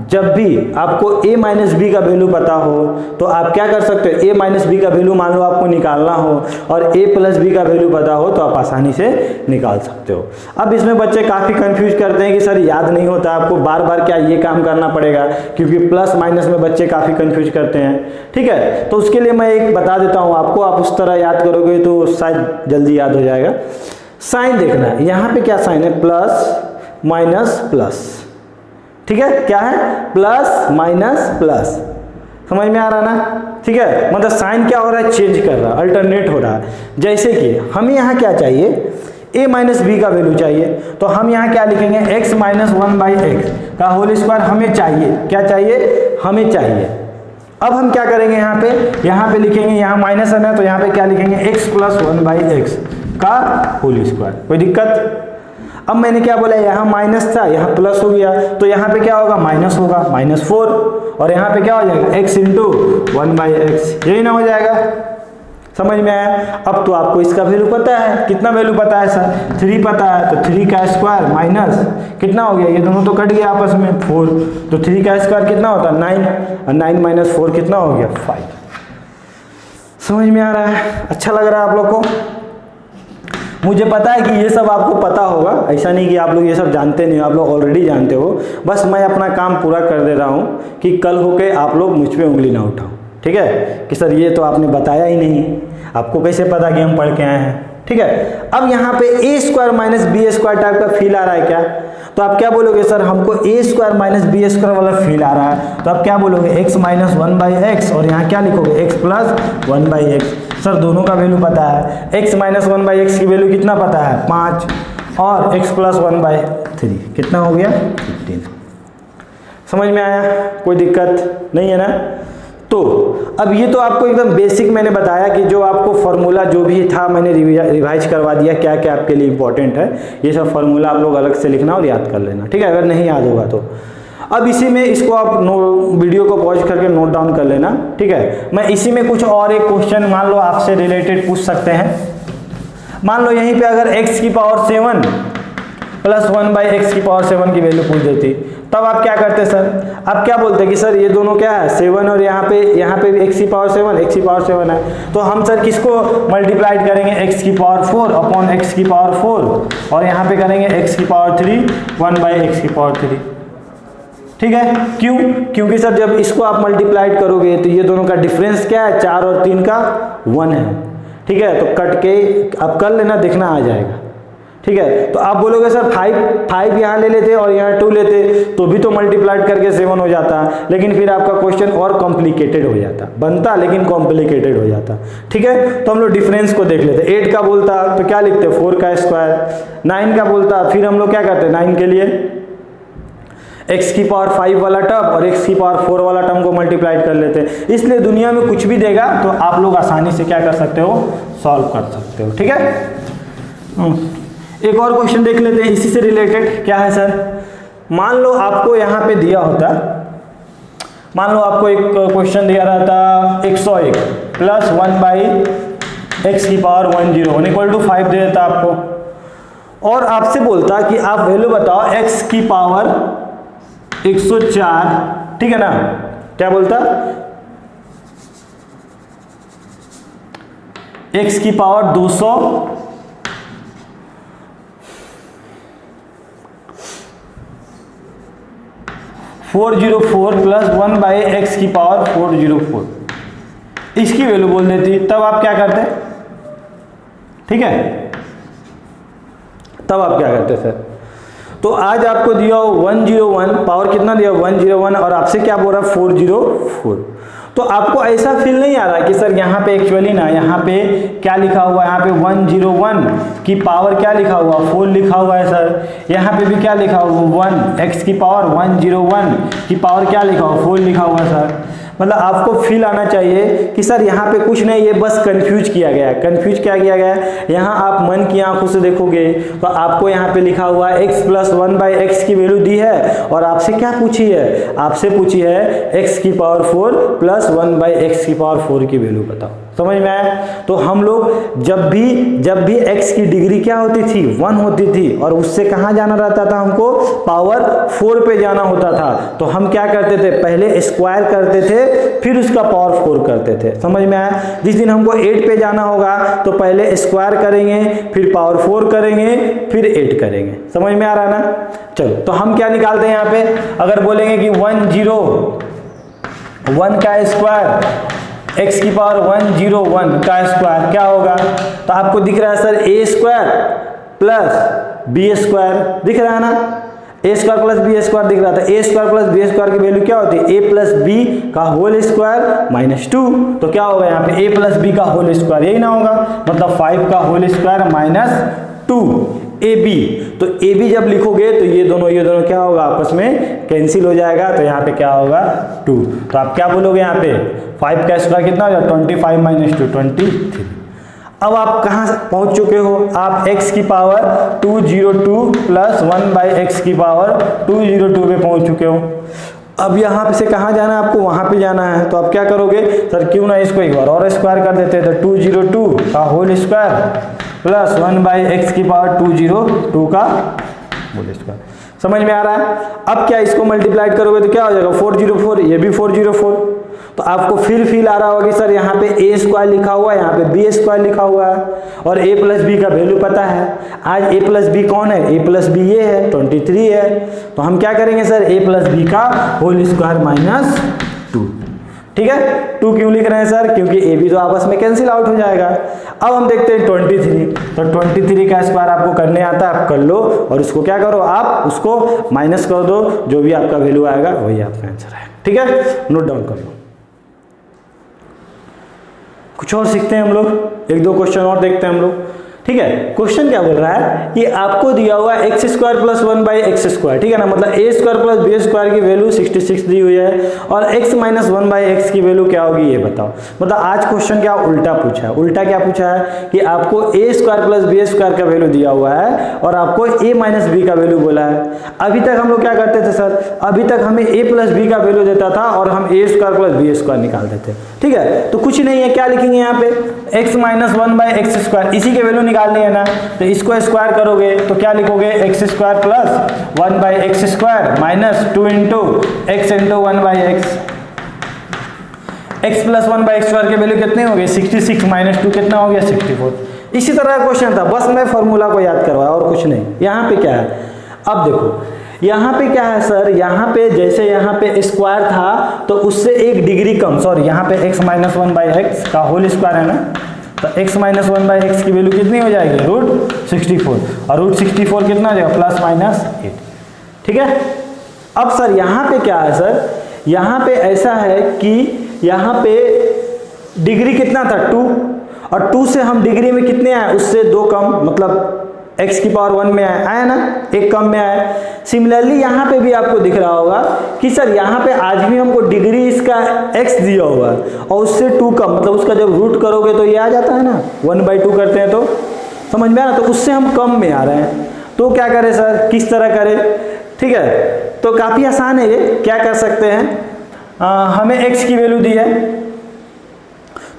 जब भी आपको a माइनस बी का वैल्यू पता हो तो आप क्या कर सकते हो, a माइनस बी का वैल्यू मान लो आपको निकालना हो और a प्लस बी का वैल्यू पता हो तो आप आसानी से निकाल सकते हो। अब इसमें बच्चे काफ़ी कंफ्यूज करते हैं कि सर याद नहीं होता, आपको बार बार क्या ये काम करना पड़ेगा, क्योंकि प्लस माइनस में बच्चे काफ़ी कंफ्यूज करते हैं। ठीक है, तो उसके लिए मैं एक बता देता हूँ आपको, आप उस तरह याद करोगे तो शायद जल्दी याद हो जाएगा। साइन देखना है, यहाँ पे क्या साइन है, प्लस माइनस प्लस। ठीक है, क्या है, प्लस माइनस प्लस, समझ में आ रहा ना। ठीक है, मतलब साइन क्या हो रहा है, चेंज कर रहा है, अल्टरनेट हो रहा है। जैसे कि हमें यहाँ क्या चाहिए, a माइनस बी का वैल्यू चाहिए, तो हम यहाँ क्या लिखेंगे, x माइनस 1/x का होल स्क्वायर हमें चाहिए। क्या चाहिए, हमें चाहिए। अब हम क्या करेंगे, यहाँ पे लिखेंगे, यहाँ माइनस है ना, तो यहाँ पे क्या लिखेंगे, x प्लस 1/x का होल स्क्वायर। कोई दिक्कत। अब मैंने क्या बोला, यहाँ माइनस था, यहाँ प्लस हो गया, तो यहाँ पे क्या होगा, माइनस होगा, -4, और यहाँ पे क्या हो जाएगा, x इंटू 1/x, यही ना हो जाएगा। समझ में आया। अब तो आपको इसका वैल्यू पता है, कितना वैल्यू पता है सर, 3 पता है, तो 3 का स्क्वायर माइनस कितना हो गया, ये दोनों तो कट गया आपस में, 4, तो 3 का स्क्वायर कितना होता है, 9, और 9 माइनस 4 कितना हो गया, 5। समझ में आ रहा है, अच्छा लग रहा है आप लोग को। मुझे पता है कि ये सब आपको पता होगा, ऐसा नहीं कि आप लोग ये सब जानते नहीं हो, आप लोग ऑलरेडी जानते हो, बस मैं अपना काम पूरा कर दे रहा हूँ कि कल होके आप लोग मुझ पे उंगली ना उठाओ। ठीक है, कि सर ये तो आपने बताया ही नहीं, आपको कैसे पता कि हम पढ़ के आए हैं। ठीक है, अब यहाँ पे a square minus B square type का फील आ रहा है क्या, तो आप क्या बोलोगे, सर हमको a square minus B square वाला फील आ रहा है, तो आप क्या बोलोगे, x माइनस 1/x, और यहाँ क्या लिखोगे, x प्लस 1/x। सर दोनों का वैल्यू पता है, x माइनस 1/x की वैल्यू कितना पता है, 5, और x प्लस 1/3 कितना हो गया, 15। समझ में आया, कोई दिक्कत नहीं है ना। तो अब ये तो आपको एकदम बेसिक मैंने बताया कि जो आपको फार्मूला जो भी था मैंने रिवाइज करवा दिया, क्या क्या आपके लिए इंपॉर्टेंट है, ये सब फार्मूला आप लोग अलग से लिखना और याद कर लेना। ठीक है, अगर नहीं याद होगा तो अब इसी में इसको आप वीडियो को पॉज करके नोट डाउन कर लेना। ठीक है, मैं इसी में कुछ और एक क्वेश्चन मान लो आपसे रिलेटेड पूछ सकते हैं। मान लो यहीं पे अगर x की पावर 7 प्लस 1/x की पावर 7 की वैल्यू पूछ देती, तब आप क्या करते सर, आप क्या बोलते कि सर ये दोनों क्या है, 7, और यहाँ पे भी x की पावर 7 है, तो हम सर किसको मल्टीप्लाइड करेंगे, x की पावर 4 अपॉन x की पावर 4, और यहाँ पे करेंगे x की पावर 3 1/x की पावर 3। ठीक है, क्यों, क्योंकि सर जब इसको आप मल्टीप्लाइड करोगे तो ये दोनों का डिफरेंस क्या है, 4 और 3 का 1 है। ठीक है, तो कट के आप कर लेना, देखना आ जाएगा। ठीक है, तो आप बोलोगे सर 5 यहाँ ले लेते और यहाँ 2 लेते तो भी तो मल्टीप्लाइड करके 7 हो जाता, लेकिन फिर आपका क्वेश्चन और कॉम्प्लिकेटेड हो जाता, बनता लेकिन कॉम्प्लिकेटेड हो जाता। ठीक है, तो हम लोग डिफरेंस को देख लेते। 8 का बोलता तो क्या लिखते, 4 का स्क्वायर, 9 का बोलता फिर हम लोग क्या करते, 9 के लिए x की पावर 5 वाला टर्म और x की पावर 4 वाला टर्म को मल्टीप्लाइड कर लेते हैं। इसलिए दुनिया में कुछ भी देगा तो आप लोग आसानी से क्या कर सकते हो, सॉल्व कर सकते हो। ठीक है, एक और क्वेश्चन देख लेते हैं इसी से रिलेटेड। क्या है सर, मान लो आपको यहाँ पे दिया होता, मान लो आपको एक क्वेश्चन दिया रहता 101 प्लस 1/x की पावर 101 इक्वल टू 5 दे देता आपको, और आपसे बोलता कि आप वैल्यू बताओ x की पावर 104। ठीक है ना, क्या बोलता, x की पावर 404 प्लस 1/x की पावर 404, इसकी वैल्यू बोल देती, तब आप क्या करते, ठीक है, तब आप क्या करते सर, तो आज आपको दिया 101 पावर कितना दिया 101, और आपसे क्या बोल रहा 404, तो आपको ऐसा फील नहीं आ रहा कि सर यहाँ पे एक्चुअली ना, यहाँ पे क्या लिखा हुआ है, यहाँ पे 101 की पावर क्या लिखा हुआ 4 लिखा हुआ है सर, यहाँ पे भी क्या लिखा हुआ 1, x की पावर 101 की पावर क्या लिखा हुआ 4 लिखा हुआ है सर। मतलब आपको फील आना चाहिए कि सर यहाँ पे कुछ नहीं, ये बस कंफ्यूज किया गया है। कंफ्यूज क्या किया गया है, यहाँ आप मन की आंखों से देखोगे तो आपको यहाँ पे लिखा हुआ है x प्लस 1/x की वैल्यू दी है, और आपसे क्या पूछी है, आपसे पूछी है x की पावर 4 प्लस 1/x की पावर 4 की वैल्यू बताओ। समझ में आया? तो हम लोग जब भी x की डिग्री क्या होती थी 1 होती थी और उससे कहाँ जाना रहता था, हमको पावर 4 पे जाना होता था, तो हम क्या करते थे, पहले स्क्वायर करते थे फिर उसका पावर 4 करते थे। समझ में आया? जिस दिन हमको 8 पे जाना होगा तो पहले स्क्वायर करेंगे फिर पावर 4 करेंगे फिर 8 करेंगे। समझ में आ रहा है ना? चलो तो हम क्या निकालते हैं यहाँ पे, अगर बोलेंगे कि 101 का स्क्वायर x की पावर 101 का स्क्वायर क्या होगा, तो आपको दिख रहा है sir a square plus B square दिख रहा है ना, a square plus B square दिख रहा था। a square plus B square की वैल्यू क्या होती है, a प्लस बी का होल स्क्वायर माइनस 2, तो क्या होगा यहाँ पे a प्लस बी का होल स्क्वायर, यही ना होगा, मतलब 5 का होल स्क्वायर माइनस 2 AB। तो AB जब लिखोगे तो ये दोनों क्या होगा, आपस में कैंसिल हो जाएगा, तो यहाँ पे क्या होगा 2। तो आप क्या बोलोगे यहाँ पे 5 का स्क्वायर कितना हो जाएगा 25 माइनस 2 23। अब आप कहाँ पहुँच चुके हो, आप x की पावर 202 प्लस 1 बाई एक्स की पावर 202 पे पहुँच चुके हो। अब यहाँ से कहाँ जाना है आपको, वहाँ पे जाना है, तो आप क्या करोगे, सर क्यों ना इसको एक बार और स्क्वायर कर देते हैं, तो 202 का whole square plus 1 by X की पावर 202 का होल स्क्वायर। समझ में आ रहा है? अब क्या इसको मल्टीप्लाई करोगे तो क्या हो जाएगा 404, ये भी 404। तो आपको फिर फील आ रहा होगा कि सर यहाँ पे a स्क्वायर लिखा हुआ है, यहाँ पे b स्क्वायर लिखा हुआ है और a प्लस बी का वैल्यू पता है। आज a प्लस बी कौन है, a प्लस बी ये है 23 है, तो हम क्या करेंगे सर a प्लस बी का होल स्क्वायर माइनस 2। ठीक है, 2 क्यों लिख रहे हैं सर, क्योंकि a b तो आपस में कैंसिल आउट हो जाएगा। अब हम देखते हैं 23, तो 23 का स्क्वायर आपको करने आता है, आप कर लो और उसको क्या करो, आप उसको माइनस कर दो, जो भी आपका वैल्यू आएगा वही आपका आंसर है। ठीक है, नोट डाउन कर लो। कुछ और सीखते हैं हम लोग, 1-2 क्वेश्चन और देखते हैं हम लोग। ठीक है, क्वेश्चन क्या बोल रहा है कि आपको दिया हुआ x square plus 1 by x square, ठीक है ना, मतलब A square plus B square की वैल्यू 66 दी हुई है और एक्स माइनस 1 बाई एक्स की वैल्यू क्या होगी ये बताओ। मतलब आज क्वेश्चन क्या उल्टा पूछा है, उल्टा क्या पूछा है कि आपको ए स्क्वायर प्लस बी स्क्वायर का वैल्यू दिया हुआ है और आपको ए माइनस बी का वैल्यू बोला है। अभी तक हम लोग क्या करते थे सर, अभी तक हमें ए प्लस बी का वैल्यू देता था और हम ए स्क्वायर प्लस बी स्क्वायर निकालते थे। ठीक है, तो कुछ नहीं है, क्या लिखेंगे यहाँ पे x minus 1 by x square, इसी के वैल्यू निकालनी है ना, तो इसको स्क्वायर करोगे तो क्या लिखोगे x square plus 1 by x square minus 2 into x into 1 by x. X plus 1 by x square के वैल्यू कितने हो गए 66 माइनस 2 कितना हो गया 64। इसी तरह का क्वेश्चन था, बस मैं फॉर्मूला को याद करवाया और कुछ नहीं। यहाँ पे क्या है, अब देखो यहाँ पे क्या है सर, यहाँ पे जैसे यहाँ पे स्क्वायर था तो उससे एक डिग्री कम, सॉरी यहाँ पे x माइनस 1 बाई एक्स का होल स्क्वायर है ना, तो x माइनस 1 बाई एक्स की वैल्यू कितनी हो जाएगी √64 और √64 कितना हो जाएगा प्लस माइनस 8। ठीक है, अब सर यहाँ पे क्या है सर, यहाँ पे ऐसा है कि यहाँ पे डिग्री कितना था 2 और 2 से हम डिग्री में कितने आए उससे 2 कम, मतलब x की पावर 1 में आया ना, एक कम में आया। सिमिलरली यहाँ पे भी आपको दिख रहा होगा कि सर यहाँ पे आज भी हमको डिग्री इसका x दिया हुआ है और उससे 2 कम, मतलब उसका जब रूट करोगे तो ये आ जाता है ना 1/2 करते हैं तो समझ में आ रहा, तो उससे हम कम में आ रहे हैं। तो क्या करें सर, किस तरह करें, ठीक है, तो काफ़ी आसान है ये। क्या कर सकते हैं, हमें x की वैल्यू दी है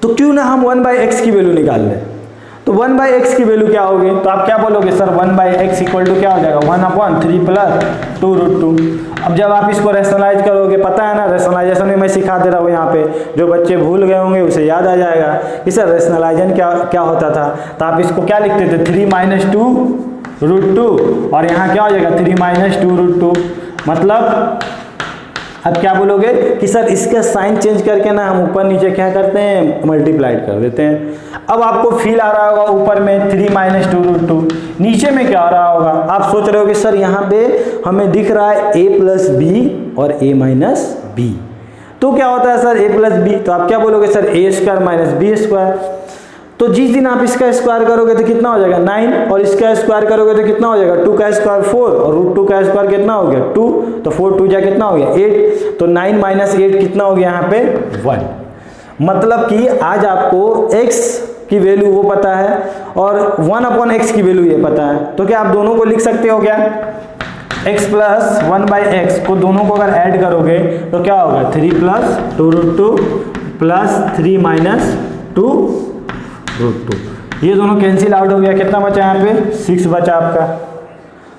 तो क्यों ना हम 1 बाई एक्स की वैल्यू निकाल लें। तो 1 बाई एक्स की वैल्यू क्या होगी, तो आप क्या बोलोगे sir 1 by X equal to क्या हो जाएगा 1/3 प्लस 2√2। अब जब आप इसको रेशनलाइज करोगे, पता है ना रेशनलाइजेशन में मैं सिखा दे रहा हूँ, यहाँ पे जो बच्चे भूल गए होंगे उसे याद आ जाएगा कि सर रेशनलाइजेशन क्या होता था। तो आप इसको क्या लिखते थे 3 माइनस 2√2 और यहाँ क्या हो जाएगा 3 माइनस 2√2। मतलब अब क्या बोलोगे कि सर इसका साइन चेंज करके ना हम ऊपर नीचे क्या करते हैं मल्टीप्लाइड कर देते हैं। अब आपको फील आ रहा होगा ऊपर में 3 माइनस 2√2, नीचे में क्या आ रहा होगा, आप सोच रहे हो कि सर यहाँ पे हमें दिख रहा है a प्लस बी और a माइनस बी, तो क्या होता है सर a प्लस बी, तो आप क्या बोलोगे sir a square minus B square. तो जिस दिन आप इसका स्क्वायर करोगे तो कितना हो जाएगा 9 और इसका स्क्वायर करोगे तो कितना हो जाएगा 2 का स्क्वायर 4 और √2 का स्क्वायर कितना हो गया 2, तो 4 2 जा कितना हो गया 8, तो 9 माइनस 8 कितना हो गया यहाँ पे 1। मतलब कि आज आपको x की वैल्यू वो पता है और 1/x की वैल्यू ये पता है, तो क्या आप दोनों को लिख सकते हो क्या, x प्लस 1 बाई एक्स को दोनों को अगर ऐड करोगे तो क्या होगा 3 प्लस 2√2 प्लस 3 माइनस √2। ये दोनों कैंसिल आउट हो गया, कितना बचा यहाँ पे 6 बचा आपका।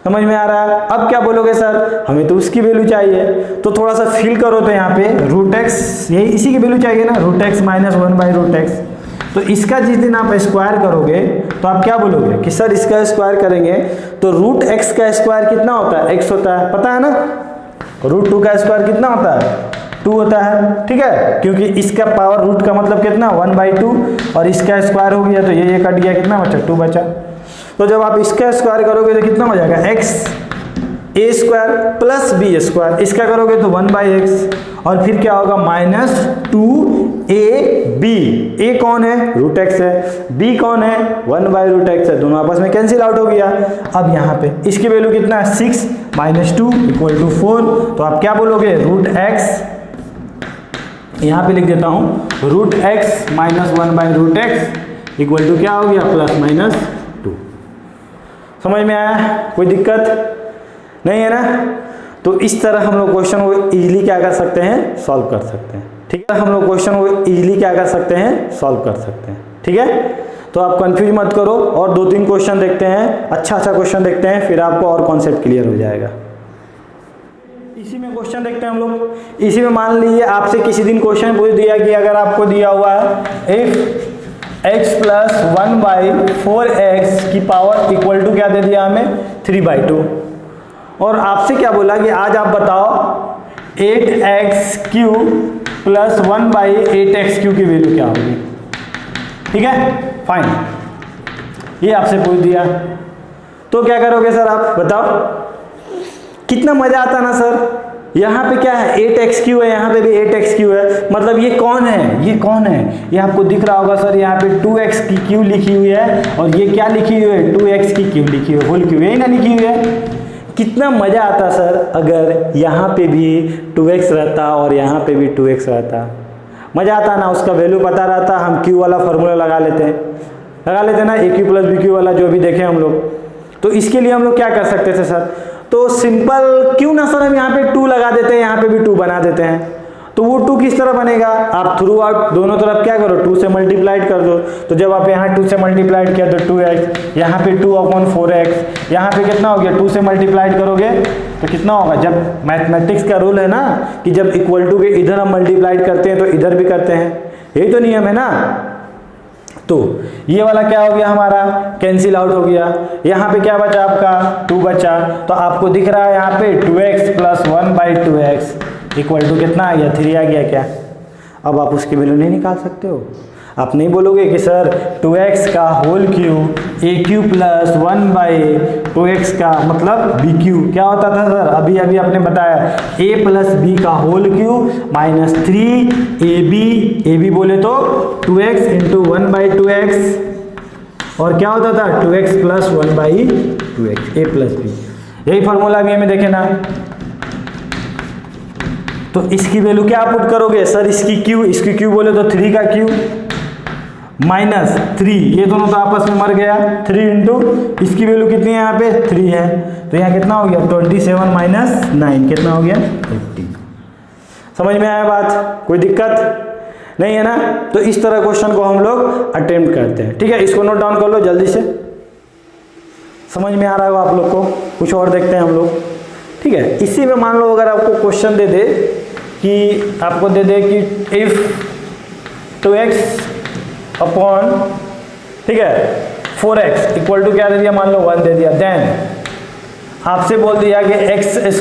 समझ में आ रहा है? अब क्या बोलोगे सर हमें तो उसकी वैल्यू चाहिए, तो थोड़ा सा फिल करो तो यहाँ पे √x, यही इसी की वैल्यू चाहिए ना, √x माइनस 1/√x। तो इसका जिस दिन आप स्क्वायर करोगे तो आप क्या बोलोगे कि सर इसका स्क्वायर करेंगे तो √x का स्क्वायर कितना होता है, x होता है, पता है ना। √2 का स्क्वायर कितना होता है, 2 होता है, ठीक है, क्योंकि इसका पावर रूट का मतलब कितना 1/2 और इसका स्क्वायर हो गया तो ये कट गया, कितना बचा 2 बचा। तो जब आप इसका स्क्वायर करोगे तो कितना हो जाएगा x a² प्लस b², इसका करोगे तो 1/x और फिर क्या होगा -2ab। a कौन है, √x है, b कौन है 1/√x है, दोनों आपस में कैंसिल आउट हो गया। अब यहाँ पे इसकी वैल्यू कितना है 6 - 2 = 4, तो आप क्या बोलोगे √x, यहाँ पे लिख देता हूँ √x minus 1/√x equal to क्या हो गया +-2। समझ में आया, कोई दिक्कत नहीं है ना। तो इस तरह हम लोग क्वेश्चन को इजीली क्या कर सकते हैं, सॉल्व कर सकते हैं, ठीक है। हम लोग क्वेश्चन को इजीली क्या कर सकते हैं, सॉल्व कर सकते हैं, ठीक है। तो आप कंफ्यूज मत करो और 2-3 क्वेश्चन देखते हैं, अच्छा क्वेश्चन देखते हैं, फिर आपको और कॉन्सेप्ट क्लियर हो जाएगा। इसी में क्वेश्चन देखते हैं हम लोग। इसी में मान लीजिए आपसे किसी दिन क्वेश्चन पूछ दिया कि अगर आपको दिया हुआ है इफ x + 1/4x की पावर इक्वल टू क्या दे दिया हमें 3/2, और आपसे क्या बोला कि आज आप बताओ 8x³ + 1/8x³ की वैल्यू क्या होगी, ठीक है, फाइन। ये आपसे पूछ दिया तो क्या करोगे सर आप बताओ, कितना मजा आता ना सर। यहाँ पे क्या है 8x³ है, यहाँ पे भी 8x³ है, मतलब ये कौन है, ये कौन है, ये आपको दिख रहा होगा सर, यहाँ पे 2x की क्यू लिखी हुई है और ये क्या लिखी हुई है 2x की क्यू लिखी हुई है, होल क्यू, यही ना लिखी हुई है। कितना मजा आता सर अगर यहाँ पे भी 2x रहता और यहाँ पे भी 2x रहता, मजा आता ना, उसका वैल्यू पता रहता, हम क्यू वाला फॉर्मूला लगा लेते ना, AQ + BQ वाला जो भी देखे हम लोग। तो इसके लिए हम लोग क्या कर सकते थे सर, तो सिंपल क्यों ना सर हम यहाँ पे 2 लगा देते हैं, यहाँ पे भी 2 बना देते हैं। तो वो 2 किस तरह बनेगा, आप थ्रू आउट दोनों तरफ क्या करो 2 से मल्टीप्लाइड कर दो। तो जब आप यहाँ 2 से मल्टीप्लाइड किया तो 2x, यहाँ पे 2/4x, यहाँ पे कितना हो गया 2 से मल्टीप्लाइड करोगे तो कितना होगा। जब मैथमेटिक्स का रूल है ना कि जब इक्वल टू के इधर हम मल्टीप्लाइड करते हैं तो इधर भी करते हैं, यही तो नियम है ना। तो ये वाला क्या हो गया हमारा कैंसिल आउट हो गया, यहाँ पे क्या बचा आपका 2 बचा, तो आपको दिख रहा है यहाँ पे 2x + 1/2x इक्वल टू कितना आ गया 3 आ गया क्या। अब आप उसकी वैल्यू नहीं निकाल सकते हो, आप नहीं बोलोगे कि सर 2x का होल क्यूब AQ + 1/2x का मतलब BQ क्या होता था सर, अभी आपने बताया A + B का होल क्यूब -3AB बोले तो 2x × 1/2x और क्या होता था 2x + 1/2x A + B, यही फॉर्मूला भी हमें देखे ना। तो इसकी वैल्यू क्या पुट करोगे सर, इसकी क्यू बोले तो 3 का क्यू -3, ये दोनों तो आपस में मर गया, 3 × इसकी वैल्यू कितनी है यहाँ पे 3 है, तो यहाँ कितना हो गया 27 - 9 कितना हो गया 50। समझ में आया बात, कोई दिक्कत नहीं है ना। तो इस तरह क्वेश्चन को हम लोग अटेम्प्ट करते हैं, ठीक है। इसको नोट डाउन कर लो जल्दी से, समझ में आ रहा है आप लोग को। कुछ और देखते हैं हम लोग, ठीक है। इसी में मान लो अगर आपको क्वेश्चन दे दे कि आपको दे दे कि इफ 2x अपॉन, ठीक है 4x इक्वल टू क्या दे दिया, मान लो 1 दे दिया, देन आपसे बोल दिया कि x² +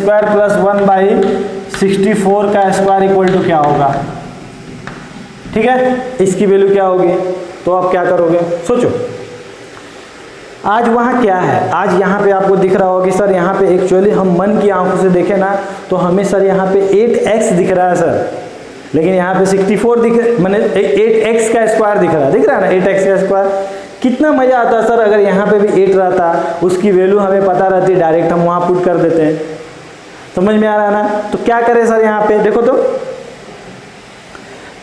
1/64 का स्क्वायर इक्वल टू क्या होगा, ठीक है, इसकी वैल्यू क्या होगी। तो आप क्या करोगे सोचो, आज वहाँ क्या है, आज यहाँ पे आपको दिख रहा होगा कि सर यहाँ पे एक्चुअली हम मन की आंखों से देखें ना तो हमें सर यहाँ पे 8x दिख रहा है सर, लेकिन यहाँ पे 64 मैंने 8x का स्क्वायर दिख रहा है ना 8x का स्क्वायर। कितना मजा आता सर अगर यहाँ पे भी 8 रहता, उसकी वैल्यू हमें पता रहती, डायरेक्ट हम वहाँ पुट कर देते हैं। समझ में आ रहा है ना। तो क्या करें सर यहाँ पे देखो,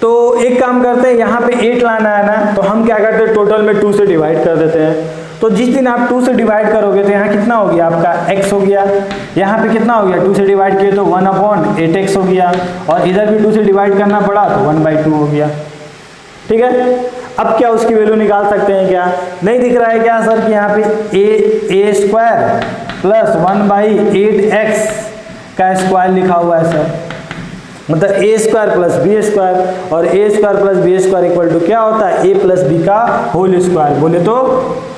तो एक काम करते हैं, यहाँ पे 8 लाना है ना, तो हम क्या करते हैं टोटल में 2 से डिवाइड कर देते हैं। तो जिस दिन आप 2 से डिवाइड करोगे तो यहाँ कितना हो गया आपका x हो गया, यहाँ पे कितना हो गया 2 से डिवाइड किए तो 1/8x हो गया, और इधर भी 2 से डिवाइड करना पड़ा तो 1/2 हो गया, ठीक है। अब क्या उसकी वैल्यू निकाल सकते हैं क्या? नहीं दिख रहा है क्या सर कि यहाँ पे ए स्क्वायर प्लस 1/8x का स्क्वायर लिखा हुआ है सर, मतलब A square plus B square, और A square plus B square equal to क्या होता है? ए प्लस बी का होल स्क्वायर। बोले तो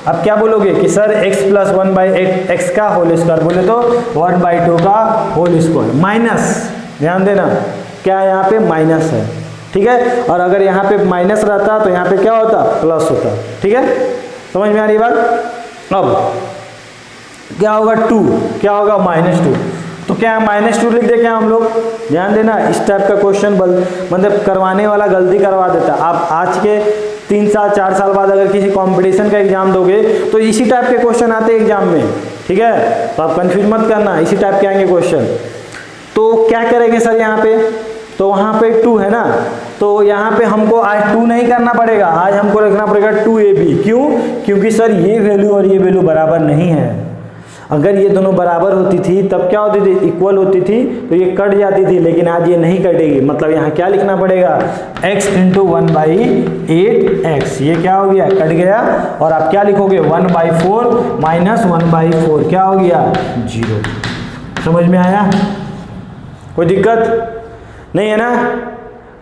अब क्या बोलोगे कि सर x प्लस 1/8x का होल स्क्वायर, बोले तो 1/2 का होल स्क्वायर माइनस, ध्यान देना क्या यहाँ पे माइनस है, ठीक है। और अगर यहाँ पे माइनस रहता तो यहाँ पे क्या होता? प्लस होता, ठीक है। समझ में आ रही बात? अब क्या होगा? 2 क्या होगा? -2। तो क्या -2 लिख दे क्या हम लोग? ध्यान देना, इस टाइप का क्वेश्चन मतलब करवाने वाला गलती करवा देता है। आप आज के 3 साल 4 साल बाद अगर किसी कंपटीशन का एग्जाम दोगे तो इसी टाइप के क्वेश्चन आते हैं एग्जाम में, ठीक है। तो आप कंफ्यूज मत करना, इसी टाइप के आएंगे क्वेश्चन। तो क्या करेंगे सर यहाँ पे? तो वहाँ पे 2 है ना, तो यहाँ पे हमको आज 2 नहीं करना पड़ेगा, आज हमको रखना पड़ेगा 2ab। क्यों? क्योंकि सर ये वैल्यू और ये वैल्यू बराबर नहीं है। अगर ये दोनों बराबर होती थी तब क्या होती थी? इक्वल होती थी, तो ये कट जाती थी, लेकिन आज ये नहीं कटेगी। मतलब यहाँ क्या लिखना पड़ेगा? x × 1/8x। ये क्या हो गया? कट गया। और आप क्या लिखोगे? 1/4 माइनस 1/4 क्या हो गया? 0। समझ में आया? कोई दिक्कत नहीं है ना?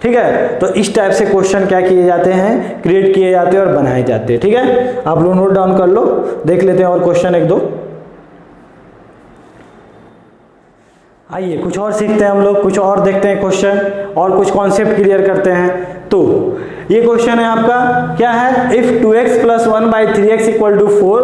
ठीक है। तो इस टाइप से क्वेश्चन क्या किए जाते हैं? क्रिएट किए जाते हैं और बनाए जाते हैं, ठीक है। आप लोग नोट डाउन कर लो, देख लेते हैं और क्वेश्चन 1-2। आइए कुछ और सीखते हैं हम लोग, कुछ और देखते हैं क्वेश्चन और कुछ कॉन्सेप्ट क्लियर करते हैं। तो ये क्वेश्चन है आपका, क्या है? If 2x + 1/3x = 4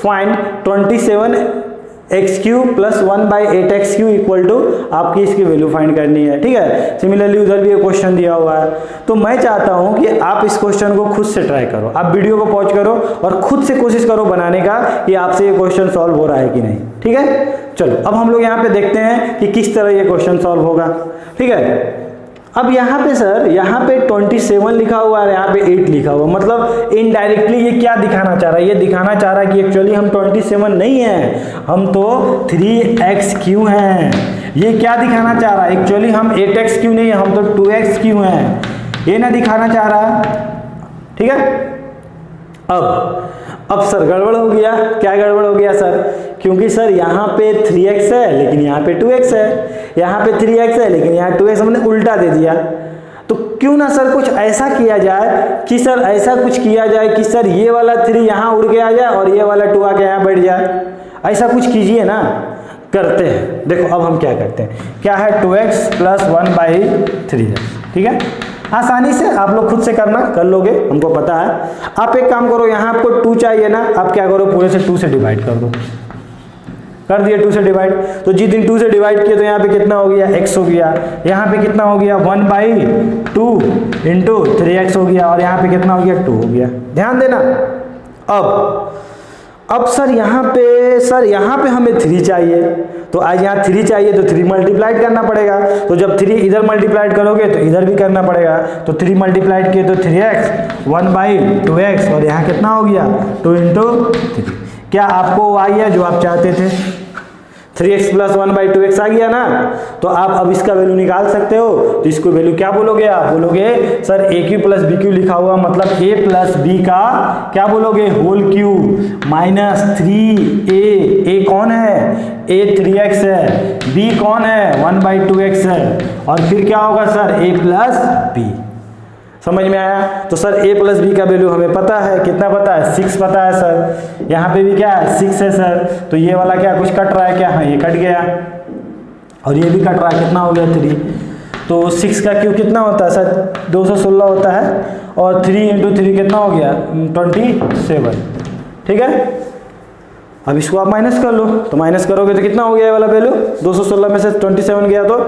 find 27x³ + 1/8x³ = आपकी इसकी वैल्यू फाइंड करनी है, ठीक है। सिमिलरली उधर भी एक क्वेश्चन दिया हुआ है। तो मैं चाहता हूं कि आप इस क्वेश्चन को खुद से ट्राई करो, आप वीडियो को पॉज करो और खुद से कोशिश करो बनाने का कि आपसे ये क्वेश्चन सॉल्व हो रहा है कि नहीं, ठीक है। चलो अब हम लोग यहाँ पे देखते हैं कि किस तरह ये क्वेश्चन सॉल्व होगा, ठीक है। अब यहाँ पे सर, यहाँ पे 27 लिखा हुआ है, यहाँ पे 8 लिखा हुआ, मतलब इनडायरेक्टली ये क्या दिखाना चाह रहा है? ये दिखाना चाह रहा है कि एक्चुअली हम 27 नहीं है, हम तो 3x³ हैं। ये क्या दिखाना चाह रहा है? एक्चुअली हम 8x³ नहीं है, हम तो 2x³ हैं। ये ना दिखाना चाह रहा, ठीक है। अब सर गड़बड़ हो गया। क्या गड़बड़ हो गया सर? क्योंकि सर यहाँ पे 3x है लेकिन यहाँ पे 2x है, यहाँ पे 3x है लेकिन यहाँ 2x, हमने उल्टा दे दिया। तो क्यों ना सर कुछ ऐसा किया जाए कि सर ऐसा कुछ किया जाए कि सर ये वाला 3 यहाँ उड़ के आ जाए और ये वाला 2 आके यहाँ बैठ जाए। ऐसा कुछ कीजिए ना, करते हैं। देखो अब हम क्या करते हैं, क्या है? 2x + 1/3x, ठीक है। आसानी से आप लोग खुद से करना, कर लोगे, हमको पता है। आप एक काम करो, यहाँ आपको 2 चाहिए ना, आप क्या करो? पूरे से 2 से डिवाइड कर दो। कर दिया 2 से डिवाइड, तो जिस दिन 2 से डिवाइड किया तो यहाँ पे कितना हो गया? x हो गया। यहाँ पे कितना हो गया? 1/2 × 3x हो गया, और यहाँ पे कितना हो गया? 2 हो गया। ध्यान देना। अब सर यहाँ पे हमें 3 चाहिए, तो आज यहाँ 3 चाहिए तो 3 मल्टीप्लाइड करना पड़ेगा। तो जब 3 इधर मल्टीप्लाइड करोगे तो इधर भी करना पड़ेगा। तो 3 मल्टीप्लाइड किए तो 3x 1/2x, और यहाँ कितना हो गया? 2 × 3। क्या आपको वो आ गया जो आप चाहते थे? 3x + 1/2x आ गया ना। तो आप अब इसका वैल्यू निकाल सकते हो। तो इसको वैल्यू क्या बोलोगे? आप बोलोगे सर a³ + b³ लिखा हुआ, मतलब a + b का क्या बोलोगे? Whole cube minus 3a। कौन है? a 3x है, b कौन है? 1/2x है, और फिर क्या होगा सर? a + b। समझ में आया? तो सर a + b का वैल्यू हमें पता है, कितना पता है? 6 पता है सर। यहाँ पे भी क्या है? 6 है सर। तो ये वाला क्या कुछ कट रहा है क्या? हाँ ये कट गया, और ये भी कट रहा है, कितना हो गया? 3। तो 6 का क्यूब कितना होता है सर? 216 होता है, और 3 × 3 कितना हो गया? 27, ठीक है। अब इसको आप माइनस कर लो, तो माइनस करोगे तो कितना हो गया ये वाला वैल्यू? 216 में से 27 गया तो,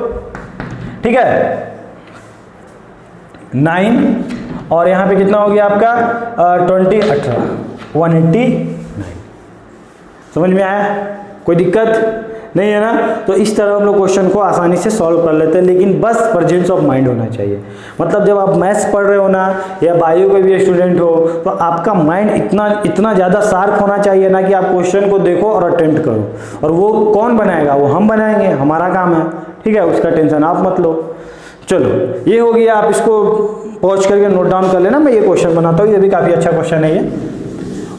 ठीक है, 9, और यहाँ पे कितना हो गया आपका? 189। समझ में आया? कोई दिक्कत नहीं है ना? तो इस तरह हम लोग क्वेश्चन को आसानी से सॉल्व कर लेते हैं, लेकिन बस प्रेजेंस ऑफ माइंड होना चाहिए। मतलब जब आप मैथ्स पढ़ रहे हो ना, या बायो के भी स्टूडेंट हो, तो आपका माइंड इतना ज़्यादा शार्प होना चाहिए ना कि आप क्वेश्चन को देखो और अटेम्प्ट करो। और वो कौन बनाएगा? वो हम बनाएंगे, हमारा काम है, ठीक है। उसका टेंशन आप मत लो। चलो ये हो गया, आप इसको पॉज करके नोट डाउन कर लेना, मैं ये क्वेश्चन बनाता हूँ, ये भी काफ़ी अच्छा क्वेश्चन है ये।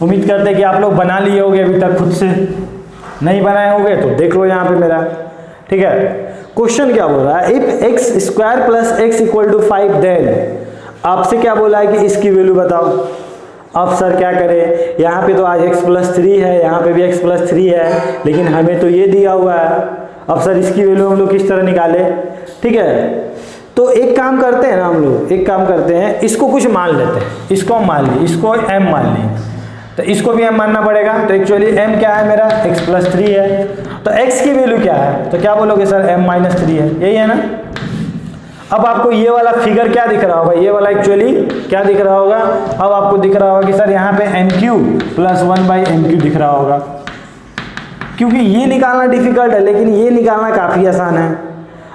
उम्मीद करते हैं कि आप लोग बना लिए होंगे अभी तक खुद से, नहीं बनाए होंगे तो देख लो यहाँ पे मेरा, ठीक है। क्वेश्चन क्या बोल रहा है, if X square plus X equal to 5 then, आपसे क्या बोला है कि इसकी वैल्यू बताओ। अब सर क्या करें, यहाँ पे तो आज x प्लस 3 है, यहाँ पे भी x प्लस 3 है, लेकिन हमें तो ये दिया हुआ है। अब सर इसकी वैल्यू हम लोग किस तरह निकाले, ठीक है। तो एक काम करते हैं ना हम लोग, एक काम करते हैं, इसको कुछ मान लेते हैं, इसको हम मान लिए, इसको m मान लिए, तो इसको भी m मानना पड़ेगा। तो एक्चुअली m क्या है मेरा, x प्लस 3 है, तो x की वैल्यू क्या है, तो क्या बोलोगे सर m माइनस 3 है, यही है ना। अब आपको ये वाला फिगर क्या दिख रहा होगा, ये वाला एक्चुअली क्या दिख रहा होगा, अब आपको दिख रहा होगा कि सर यहाँ पे mq प्लस 1/mq दिख रहा होगा, क्योंकि ये निकालना डिफिकल्ट है लेकिन ये निकालना काफ़ी आसान है।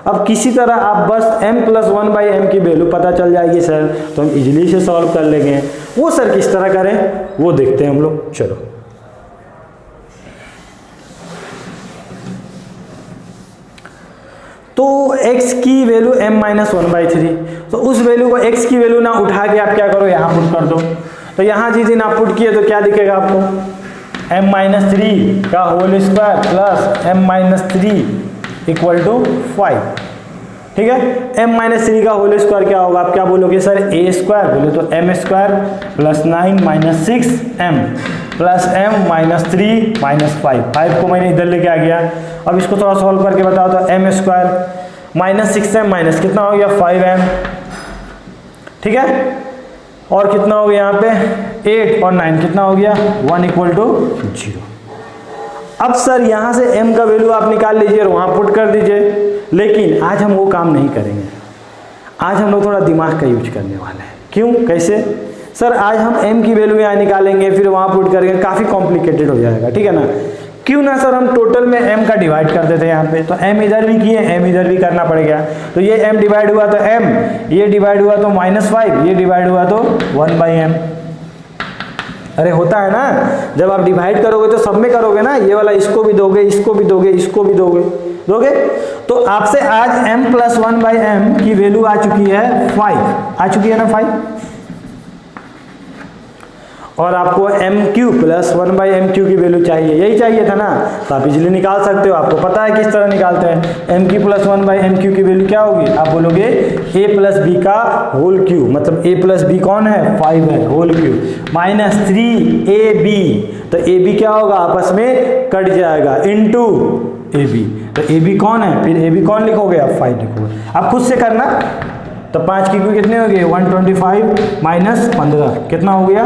अब किसी तरह आप बस m प्लस 1/m की वैल्यू पता चल जाएगी सर, तो हम इजीली से सॉल्व कर लेंगे। वो सर किस तरह करें वो देखते हैं हम लोग, चलो। तो x की वैल्यू m माइनस 1/3, तो उस वैल्यू को x की वैल्यू ना उठा के आप क्या करो, यहाँ पुट कर दो। तो यहाँ जिस दिन आप पुट किए तो क्या दिखेगा आपको, m माइनस 3 का whole square plus m minus 3 equal to 5, ठीक है। m माइनस 3 का होल स्क्वायर क्या होगा, आप क्या बोलोगे सर a स्क्वायर, बोले तो m square plus 9 minus 6m plus m minus 3 minus 5 को मैंने इधर लेके आ गया। अब इसको थोड़ा सॉल्व करके बताओ तो m square minus 6m minus कितना हो गया 5m, ठीक है। और कितना हो गया यहाँ पे 8 और 9 कितना हो गया 1 इक्वल टू 0। अब सर यहाँ से m का वैल्यू आप निकाल लीजिए और वहाँ पुट कर दीजिए, लेकिन आज हम वो काम नहीं करेंगे। आज हम लोग थोड़ा दिमाग का यूज करने वाले हैं। क्यों, कैसे सर, आज हम m की वैल्यू यहाँ निकालेंगे फिर वहाँ पुट करेंगे, काफ़ी कॉम्प्लिकेटेड हो जाएगा, ठीक है ना। क्यों ना सर हम टोटल में m का डिवाइड कर देते हैं यहाँ पे, तो m इधर भी किए m इधर भी करना पड़ेगा। तो ये m डिवाइड हुआ तो m, ये डिवाइड हुआ तो -5, ये डिवाइड हुआ तो 1/m। अरे होता है ना, जब आप डिवाइड करोगे तो सब में करोगे ना, ये वाला इसको भी दोगे, इसको भी दोगे, इसको भी दोगे। तो आपसे आज m प्लस 1/m की वैल्यू आ चुकी है 5, आ चुकी है ना 5, और आपको mq प्लस 1/mq की वैल्यू चाहिए, यही चाहिए था ना। तो आप इजीली निकाल सकते हो, आपको पता है किस तरह निकालते हैं। mq प्लस 1/mq की वैल्यू क्या होगी, आप बोलोगे a प्लस b का होल क्यूब, मतलब a प्लस b कौन है 5 है, होल क्यूब माइनस 3ab, तो ab क्या होगा आपस में कट जाएगा इनटू ab, तो ab कौन है, फिर ab कौन लिखोगे आप 5 लिखोगे, आप खुद से करना। तो 5 की कितने हो गए 125 माइनस 15 कितना हो गया,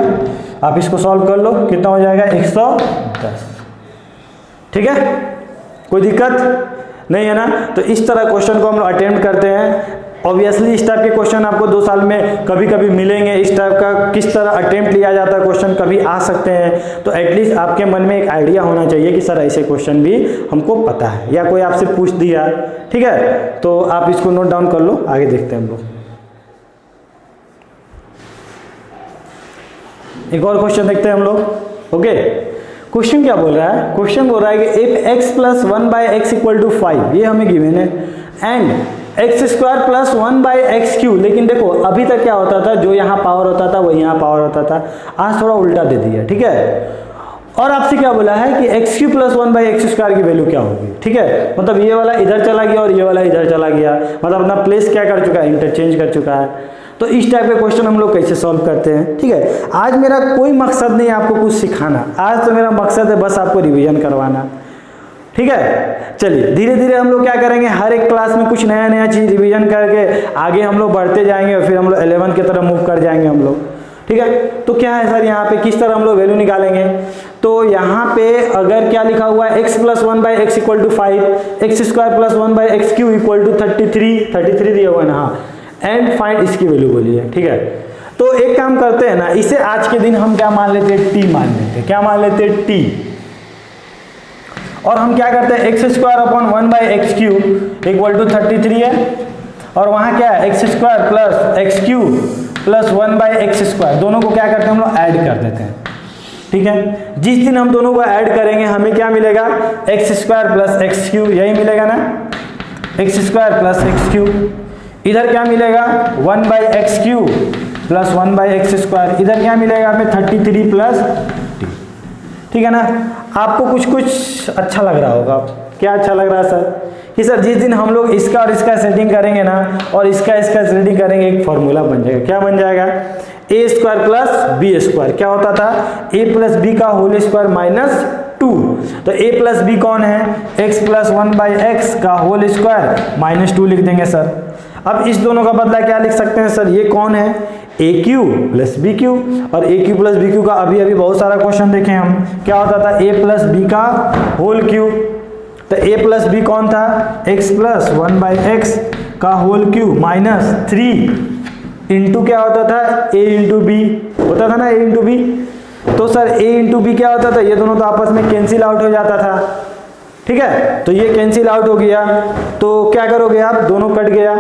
आप इसको सॉल्व कर लो, कितना हो जाएगा 110, ठीक है। कोई दिक्कत नहीं है ना। तो इस तरह क्वेश्चन को हम लोग अटेम्प्ट करते हैं। ऑब्वियसली इस टाइप के क्वेश्चन आपको 2 साल में कभी कभी मिलेंगे, इस टाइप का किस तरह अटेम्प्ट लिया जाता है क्वेश्चन कभी आ सकते हैं। तो एटलीस्ट आपके मन में एक आइडिया होना चाहिए कि सर ऐसे क्वेश्चन भी हमको पता है, या कोई आपसे पूछ दिया, ठीक है। तो आप इसको नोट डाउन कर लो, आगे देखते हैं हम लोग। एक और क्वेश्चन देखते हैं हम लोग, ओके। क्वेश्चन क्या बोल रहा है, क्वेश्चन बोल रहा है कि if x plus 1/x equal to 5, ये हमें गिवन है, and x square plus 1/x cube. लेकिन देखो अभी तक क्या होता था, जो यहाँ पावर होता था वही यहाँ पावर होता था, आज थोड़ा उल्टा दे दिया, ठीक है। और आपसे क्या बोला है कि x cube plus 1/x square की वैल्यू क्या होगी, ठीक है। मतलब ये वाला इधर चला गया और ये वाला इधर चला गया, मतलब अपना प्लेस क्या कर चुका है, इंटरचेंज कर चुका है। तो इस टाइप के क्वेश्चन हम लोग कैसे सॉल्व करते हैं, ठीक है। आज मेरा कोई मकसद नहीं है आपको कुछ सिखाना, आज तो मेरा मकसद है बस आपको रिवीजन करवाना, ठीक है। चलिए धीरे धीरे हम लोग क्या करेंगे, हर एक क्लास में कुछ नया नया चीज़ रिवीजन करके आगे हम लोग बढ़ते जाएंगे और फिर हम लोग 11 की तरफ मूव कर जाएंगे हम लोग, ठीक है। तो क्या है सर यहाँ पे किस तरह हम लोग वैल्यू निकालेंगे, तो यहाँ पे अगर क्या लिखा हुआ है x plus 1/x equal to 5, x square plus 1/x cube equal to 33 दिया हुआ है ना, हाँ, एंड फाइंड इसकी वैल्यू बोलिए, ठीक है। तो एक काम करते हैं ना, इसे आज के दिन हम क्या मान लेते हैं, t मान लेते हैं, क्या मान लेते हैं t, और हम क्या करते हैं x square upon 1/x cube equal to 33 है, और वहाँ क्या है x square plus x cube plus 1/x square, दोनों को क्या करते हैं हम लोग ऐड कर देते हैं, ठीक है। जिस दिन हम दोनों को ऐड करेंगे हमें क्या मिलेगा, x square plus x cube, यही मिलेगा ना, x square plus x cube, इधर क्या मिलेगा 1/x³ प्लस 1/x², इधर क्या मिलेगा हमें 33 प्लस t। ठीक है ना। आपको कुछ अच्छा लग रहा होगा। क्या अच्छा लग रहा है सर? कि सर जिस दिन हम लोग इसका और इसका सेटिंग करेंगे ना और इसका सेटिंग करेंगे, एक फॉर्मूला बन जाएगा। क्या बन जाएगा? a² plus b²। क्या होता था? a प्लस बी का होल स्क्वायर माइनस 2। तो a प्लस बी कौन है? x प्लस 1/x का होल स्क्वायर माइनस 2 लिख देंगे सर। अब इस दोनों का बदला क्या लिख सकते हैं सर? ये कौन है? AQ plus BQ। और AQ प्लस BQ का अभी बहुत सारा क्वेश्चन देखे हम। क्या होता था? a प्लस बी का होल क्यूब। तो a प्लस बी कौन था? x प्लस 1/x का होल क्यूब माइनस 3 इंटू क्या होता था? a इंटू बी होता था ना, a इंटू बी। तो सर a इंटू बी क्या होता था? ये दोनों तो आपस में कैंसिल आउट हो जाता था। ठीक है, तो ये कैंसिल आउट हो गया। तो क्या करोगे आप? दोनों कट गया।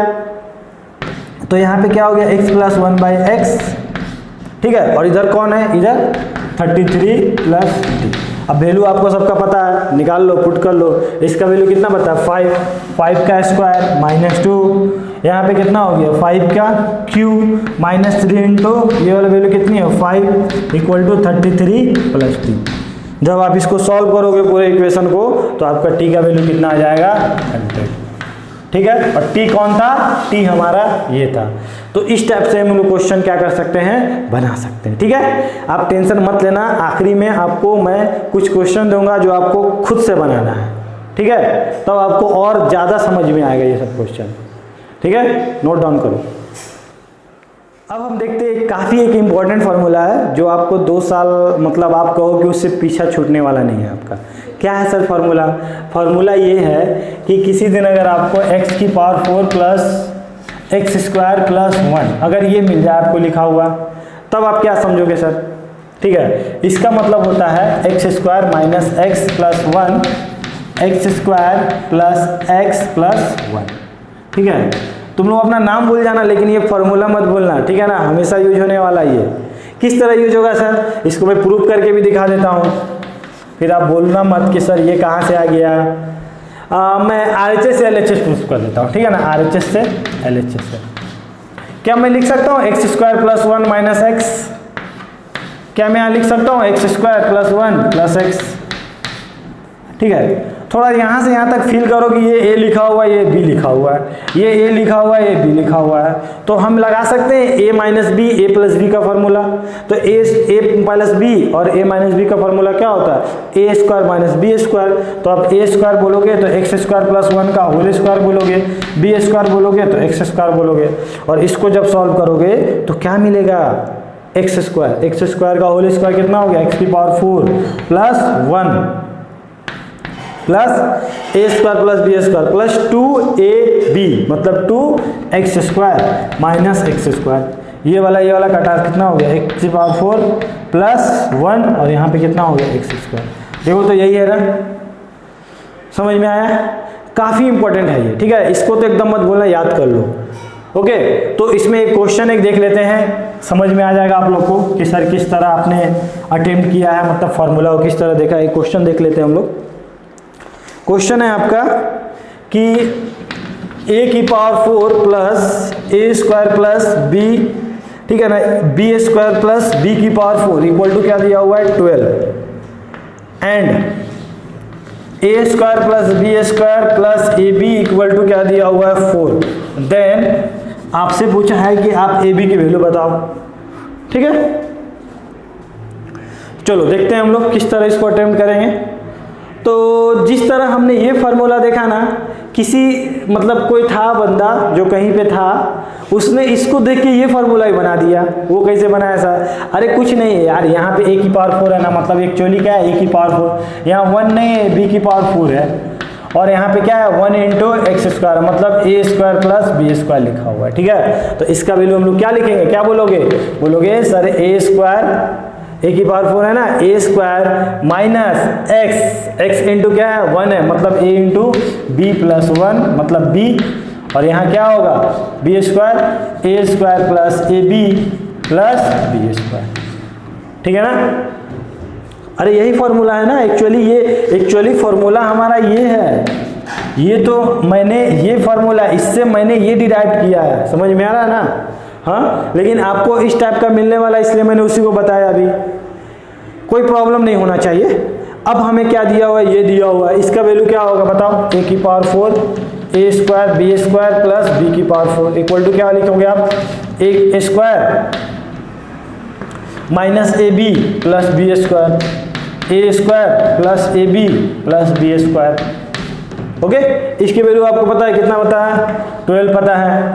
तो यहाँ पे क्या हो गया? x plus 1/x। ठीक है, और इधर कौन है? इधर 33 प्लस t। अब वैल्यू आपको सबका पता है, निकाल लो, पुट कर लो। इसका वैल्यू कितना बता? 5 का स्क्वायर माइनस 2। यहाँ पे कितना हो गया? 5 का क्यूब माइनस 3 इंटू ये वाला वैल्यू कितनी है? 5 इक्वल टू 33 प्लस t। जब आप इसको सॉल्व करोगे पूरे इक्वेशन को, तो आपका t का वैल्यू कितना आ जाएगा? 100। ठीक है, और t कौन था? t हमारा ये था। तो इस टाइप से हम लोग क्वेश्चन क्या कर सकते हैं? बना सकते हैं। ठीक है, आप टेंशन मत लेना, आखिरी में आपको मैं कुछ क्वेश्चन दूंगा जो आपको खुद से बनाना है। ठीक है, तब तो आपको और ज़्यादा समझ में आएगा ये सब क्वेश्चन। ठीक है, नोट डाउन करो। अब हम देखते हैं काफ़ी एक इम्पॉर्टेंट फार्मूला है जो आपको 2 साल मतलब आप कहो कि उससे पीछा छूटने वाला नहीं है आपका। क्या है सर फार्मूला? फार्मूला ये है कि किसी दिन अगर आपको x⁴ प्लस x² प्लस 1 अगर ये मिल जाए आपको लिखा हुआ, तब आप क्या समझोगे सर? ठीक है, इसका मतलब होता है x² minus x plus 1 x² plus x plus 1। ठीक है, तुम लोग अपना नाम भूल जाना लेकिन ये फार्मूला मत भूलना। ठीक है ना, हमेशा यूज होने वाला ये। किस तरह यूज होगा सर? इसको मैं प्रूफ करके भी दिखा देता हूँ, फिर आप बोलना मत कि सर ये कहाँ से आ गया। मैं RHS से LHS प्रूफ कर देता हूँ। ठीक है ना, RHS से LHS से क्या मैं लिख सकता हूँ? x² plus 1 minus x। क्या मैं यहाँ लिख सकता हूँ? x² plus 1 plus x। ठीक है, थोड़ा यहाँ से यहाँ तक फील करो कि ये a लिखा हुआ है, ये b लिखा हुआ है, ये a लिखा हुआ है, ये b लिखा हुआ है। तो हम लगा सकते हैं a minus b a plus b का फॉर्मूला। तो a प्लस b और a माइनस b का फॉर्मूला क्या होता है? a² minus b²। तो आप a² बोलोगे तो x² प्लस 1 का होल स्क्वायर बोलोगे, b² बोलोगे तो x² बोलोगे। और इसको जब सॉल्व करोगे तो क्या मिलेगा? x² का होल स्क्वायर कितना हो गया? x⁴ plus 1 plus a² plus b² plus 2ab मतलब 2x² माइनस x²। ये वाला कटा कितना हो गया? x⁴ प्लस 1 और यहाँ पे कितना हो गया? x²। देखो तो यही है ना, समझ में आया? काफ़ी इंपॉर्टेंट है ये। ठीक है, इसको तो एकदम मत बोलना, याद कर लो। ओके, तो इसमें एक क्वेश्चन एक देख लेते हैं, समझ में आ जाएगा आप लोग को कि सर किस तरह आपने अटेम्प्ट किया है, मतलब फार्मूला को किस तरह देखा है। एक क्वेश्चन देख लेते हैं हम लोग। क्वेश्चन है आपका कि a⁴ plus a² plus b, ठीक है ना, b² plus b⁴ equal to क्या दिया हुआ है? 12 and a² plus b² plus ab equal to क्या दिया हुआ है? 4। देन आपसे पूछा है कि आप ab की वैल्यू बताओ। ठीक है, चलो देखते हैं हम लोग किस तरह इसको अटेम्प्ट करेंगे। तो जिस तरह हमने ये फार्मूला देखा ना, किसी मतलब कोई था बंदा जो कहीं पे था, उसने इसको देख के ये फार्मूला ही बना दिया। वो कैसे बनाया सर? अरे कुछ नहीं है यार, यहाँ पे a⁴ है ना, मतलब एक्चुअली क्या है? a⁴ यहाँ 1 नहीं है, b⁴ है। और यहाँ पे क्या है? 1 इंटू x² मतलब a² प्लस b² लिखा हुआ है। ठीक है, तो इसका वैल्यू हम लोग क्या लिखेंगे? क्या बोलोगे सर a⁴ है ना, a² माइनस x इंटू क्या है? 1 है, मतलब a इंटू b प्लस 1 मतलब b। और यहाँ क्या होगा? b² a² plus ab plus b²। ठीक है ना? अरे यही फॉर्मूला है ना एक्चुअली, ये एक्चुअली फॉर्मूला हमारा ये है। ये तो मैंने ये फार्मूला, इससे मैंने ये डिराइव किया है, समझ में आ रहा है ना। हाँ, लेकिन आपको इस टाइप का मिलने वाला, इसलिए मैंने उसी को बताया। अभी कोई प्रॉब्लम नहीं होना चाहिए। अब हमें क्या दिया हुआ है, ये दिया हुआ है, इसका वैल्यू क्या होगा बताओ, a की power 4 a square b square plus b की पावर 4 इक्वल टू क्या लिखोगे आप, a square minus A B plus B square, A square plus A B plus B square. Okay, इसकी वैल्यू आपको पता है, कितना पता है, 12 पता है।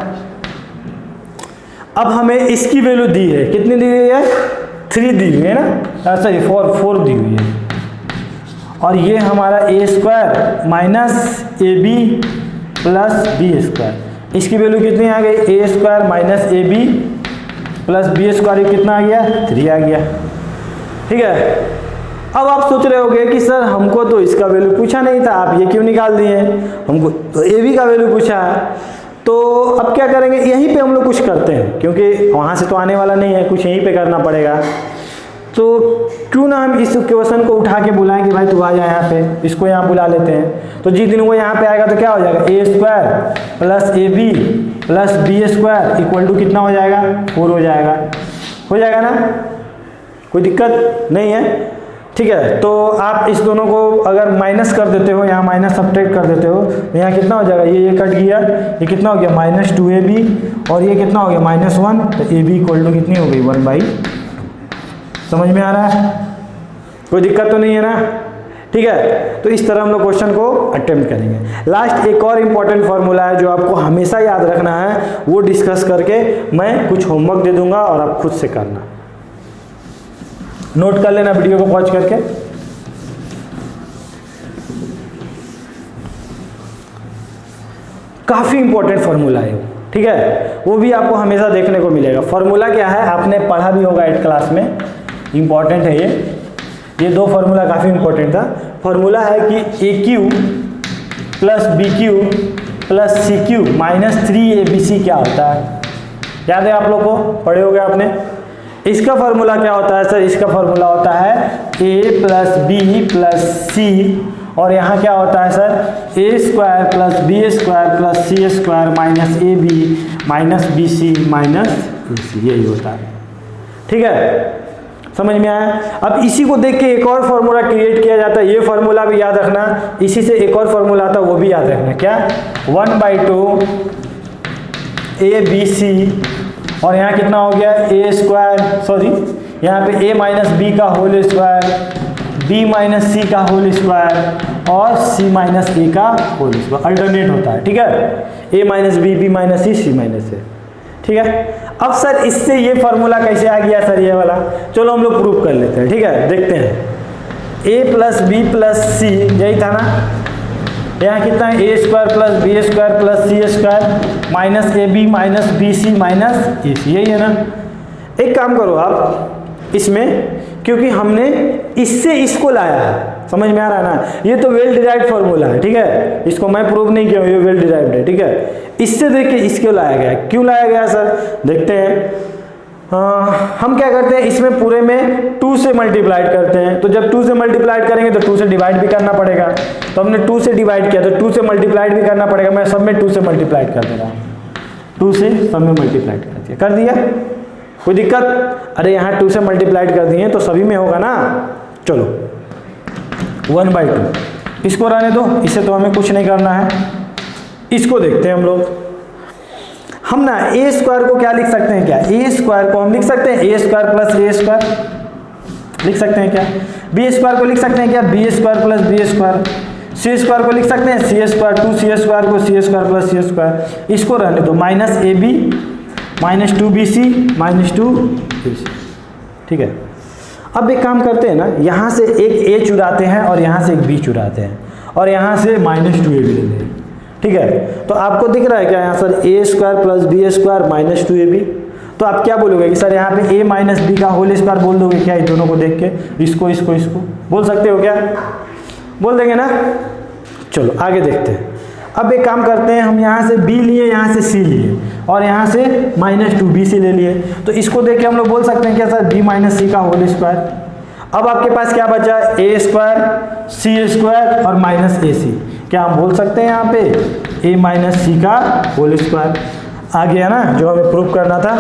अब हमें इसकी वैल्यू दी है, कितनी दी हुई है, 3 दी हुई है ना, सॉरी 4 दी हुई है। और ये हमारा A square minus A B plus B square, इसकी वैल्यू कितनी आ गई, A square minus A B plus B square, कितना आ गया, 3 आ गया। ठीक है, अब आप सोच रहे होंगे कि सर हमको तो इसका वैल्यू पूछा नहीं था, आप ये क्यों निकाल दिए, हमको तो ए बी का वैल्यू पूछा है। तो अब क्या करेंगे, यहीं पे हम लोग कुछ करते हैं, क्योंकि वहाँ से तो आने वाला नहीं है, कुछ यहीं पे करना पड़ेगा। तो क्यों ना हम इस क्वेश्चन को उठा के बुलाएं कि भाई तू आ जा यहाँ पे, इसको यहाँ बुला लेते हैं। तो जिस दिन वो यहाँ पे आएगा तो क्या हो जाएगा, A square plus A B plus B square equal to कितना हो जाएगा, 4 हो जाएगा ना, कोई दिक्कत नहीं है। ठीक है, तो आप इस दोनों को अगर माइनस कर देते हो, यहाँ माइनस सब्ट्रैक्ट कर देते हो, तो यहाँ कितना हो जाएगा, ये कट गया, ये कितना हो गया -2ab, और ये कितना हो गया -1, तो ए बी इक्वल टू कितनी हो गई 1/। समझ में आ रहा है, कोई दिक्कत तो नहीं है ना। ठीक है, तो इस तरह हम लोग क्वेश्चन को अटेम्प्ट करेंगे। लास्ट एक और इम्पॉर्टेंट फार्मूला है जो आपको हमेशा याद रखना है, वो डिस्कस करके मैं कुछ होमवर्क दे दूंगा और आप खुद से करना, नोट कर लेना वीडियो को पॉज करके। काफी इंपॉर्टेंट फार्मूला है वो, ठीक है, वो भी आपको हमेशा देखने को मिलेगा। फार्मूला क्या है, आपने पढ़ा भी होगा 8th क्लास में, इंपॉर्टेंट है ये 2 फार्मूला काफी इंपॉर्टेंट था। फार्मूला है कि A cube plus B cube plus C cube minus 3abc क्या होता है, याद है आप लोग को, पढ़े होगे आपने। इसका फार्मूला क्या होता है सर, इसका फार्मूला होता है a plus B plus C, और यहाँ क्या होता है sir, A square plus B square plus C square minus A B minus B C minus A C, यही होता है। ठीक है, समझ में आया। अब इसी को देख के एक और फार्मूला क्रिएट किया जाता है, ये फार्मूला भी याद रखना, इसी से एक और फार्मूला आता है वो भी याद रखना, क्या, 1/2 ABC, और यहाँ कितना हो गया, ए स्क्वायर, सॉरी यहाँ पे a माइनस बी का whole square, b minus C का होल स्क्वायर और c माइनस ए का होल स्क्वायर, अल्टरनेट होता है। ठीक है, a minus B, b minus C, c minus A. ठीक है, अब सर इससे ये फार्मूला कैसे आ गया सर, ये वाला, चलो हम लोग प्रूव कर लेते हैं। ठीक है, देखते हैं, a plus B plus C, यही था ना, यहाँ कितना है, A square plus B square plus C square minus A B minus B C minus A C, यही है ना। एक काम करो आप इसमें, क्योंकि हमने इससे इसको लाया है, समझ में आ रहा है ना, ये तो वेल डिराइव्ड फार्मूला है। ठीक है, इसको मैं प्रूव नहीं किया हूँ, ये वेल डिराइव्ड है। ठीक है, इससे देख के इसको लाया गया, क्यों लाया गया सर, देखते हैं। हम क्या करते हैं, इसमें पूरे में 2 से मल्टीप्लाइड करते हैं, तो जब 2 से मल्टीप्लाइड करेंगे तो 2 से डिवाइड भी करना पड़ेगा, तो हमने 2 से डिवाइड किया तो 2 से मल्टीप्लाइड भी करना पड़ेगा। मैं सब में 2 से मल्टीप्लाइड कर दे रहा हूँ, 2 से सब में मल्टीप्लाइड कर दिया, कोई दिक्कत, अरे यहाँ 2 से मल्टीप्लाइड कर दिए तो सभी में होगा ना। चलो 1/2 इसको रहने दो, इससे तो हमें कुछ नहीं करना है। इसको देखते हैं हम लोग, हम ना ए स्क्वायर को क्या लिख सकते हैं, क्या ए स्क्वायर को हम लिख सकते हैं ए स्क्वायर प्लस ए स्क्वायर लिख सकते हैं क्या, बी स्क्वायर को लिख सकते हैं क्या, B square plus B square, C square को लिख सकते हैं सी स्क्वायर, 2c स्क्वायर को C square plus C square, इसको रहने दो minus A B minus 2bc minus 2bc। ठीक है, अब एक काम करते हैं ना, यहाँ से एक a चुराते हैं और यहाँ से एक b चुराते हैं और यहाँ से -2ab ले लेते हैं। ठीक है, तो आपको दिख रहा है क्या यहाँ sir, A square plus B square minus 2ab, तो आप क्या बोलोगे कि सर यहाँ पे a माइनस बी का होल स्क्वायर बोल दोगे क्या, इन दोनों को देख के, इसको इसको इसको बोल सकते हो क्या, बोल देंगे ना। चलो आगे देखते हैं। अब एक काम करते हैं, हम यहाँ से b लिए, यहाँ से c लिए और यहाँ से -2bc ले लिए, तो इसको देख के हम लोग बोल सकते हैं क्या सर, b माइनस सी का होल स्क्वायर। अब आपके पास क्या बचा, ए स्क्वायर सी स्क्वायर और माइनस ए सी। क्या हम बोल सकते हैं यहाँ पे ए माइनस सी का होल स्क्वायर आ गया ना, जो हमें प्रूव करना था,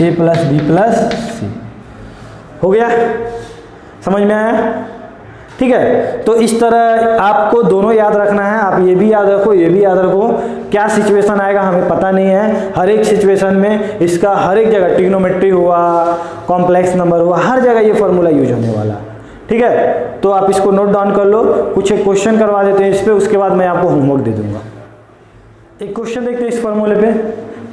ए प्लस बी प्लस सी। हो गया, समझ में आया? ठीक है, तो इस तरह आपको दोनों याद रखना है। आप ये भी याद रखो, ये भी याद रखो। क्या सिचुएशन आएगा हमें पता नहीं है, हर एक सिचुएशन में इसका हर एक जगह ट्रिग्नोमेट्री हुआ, कॉम्प्लेक्स नंबर हुआ, हर जगह ये फॉर्मूला यूज होने वाला। ठीक है, तो आप इसको नोट डाउन कर लो। कुछ एक क्वेश्चन करवा देते हैं इस पे, उसके बाद मैं आपको होमवर्क दे दूंगा। एक क्वेश्चन देखते हैं इस फॉर्मूले पे।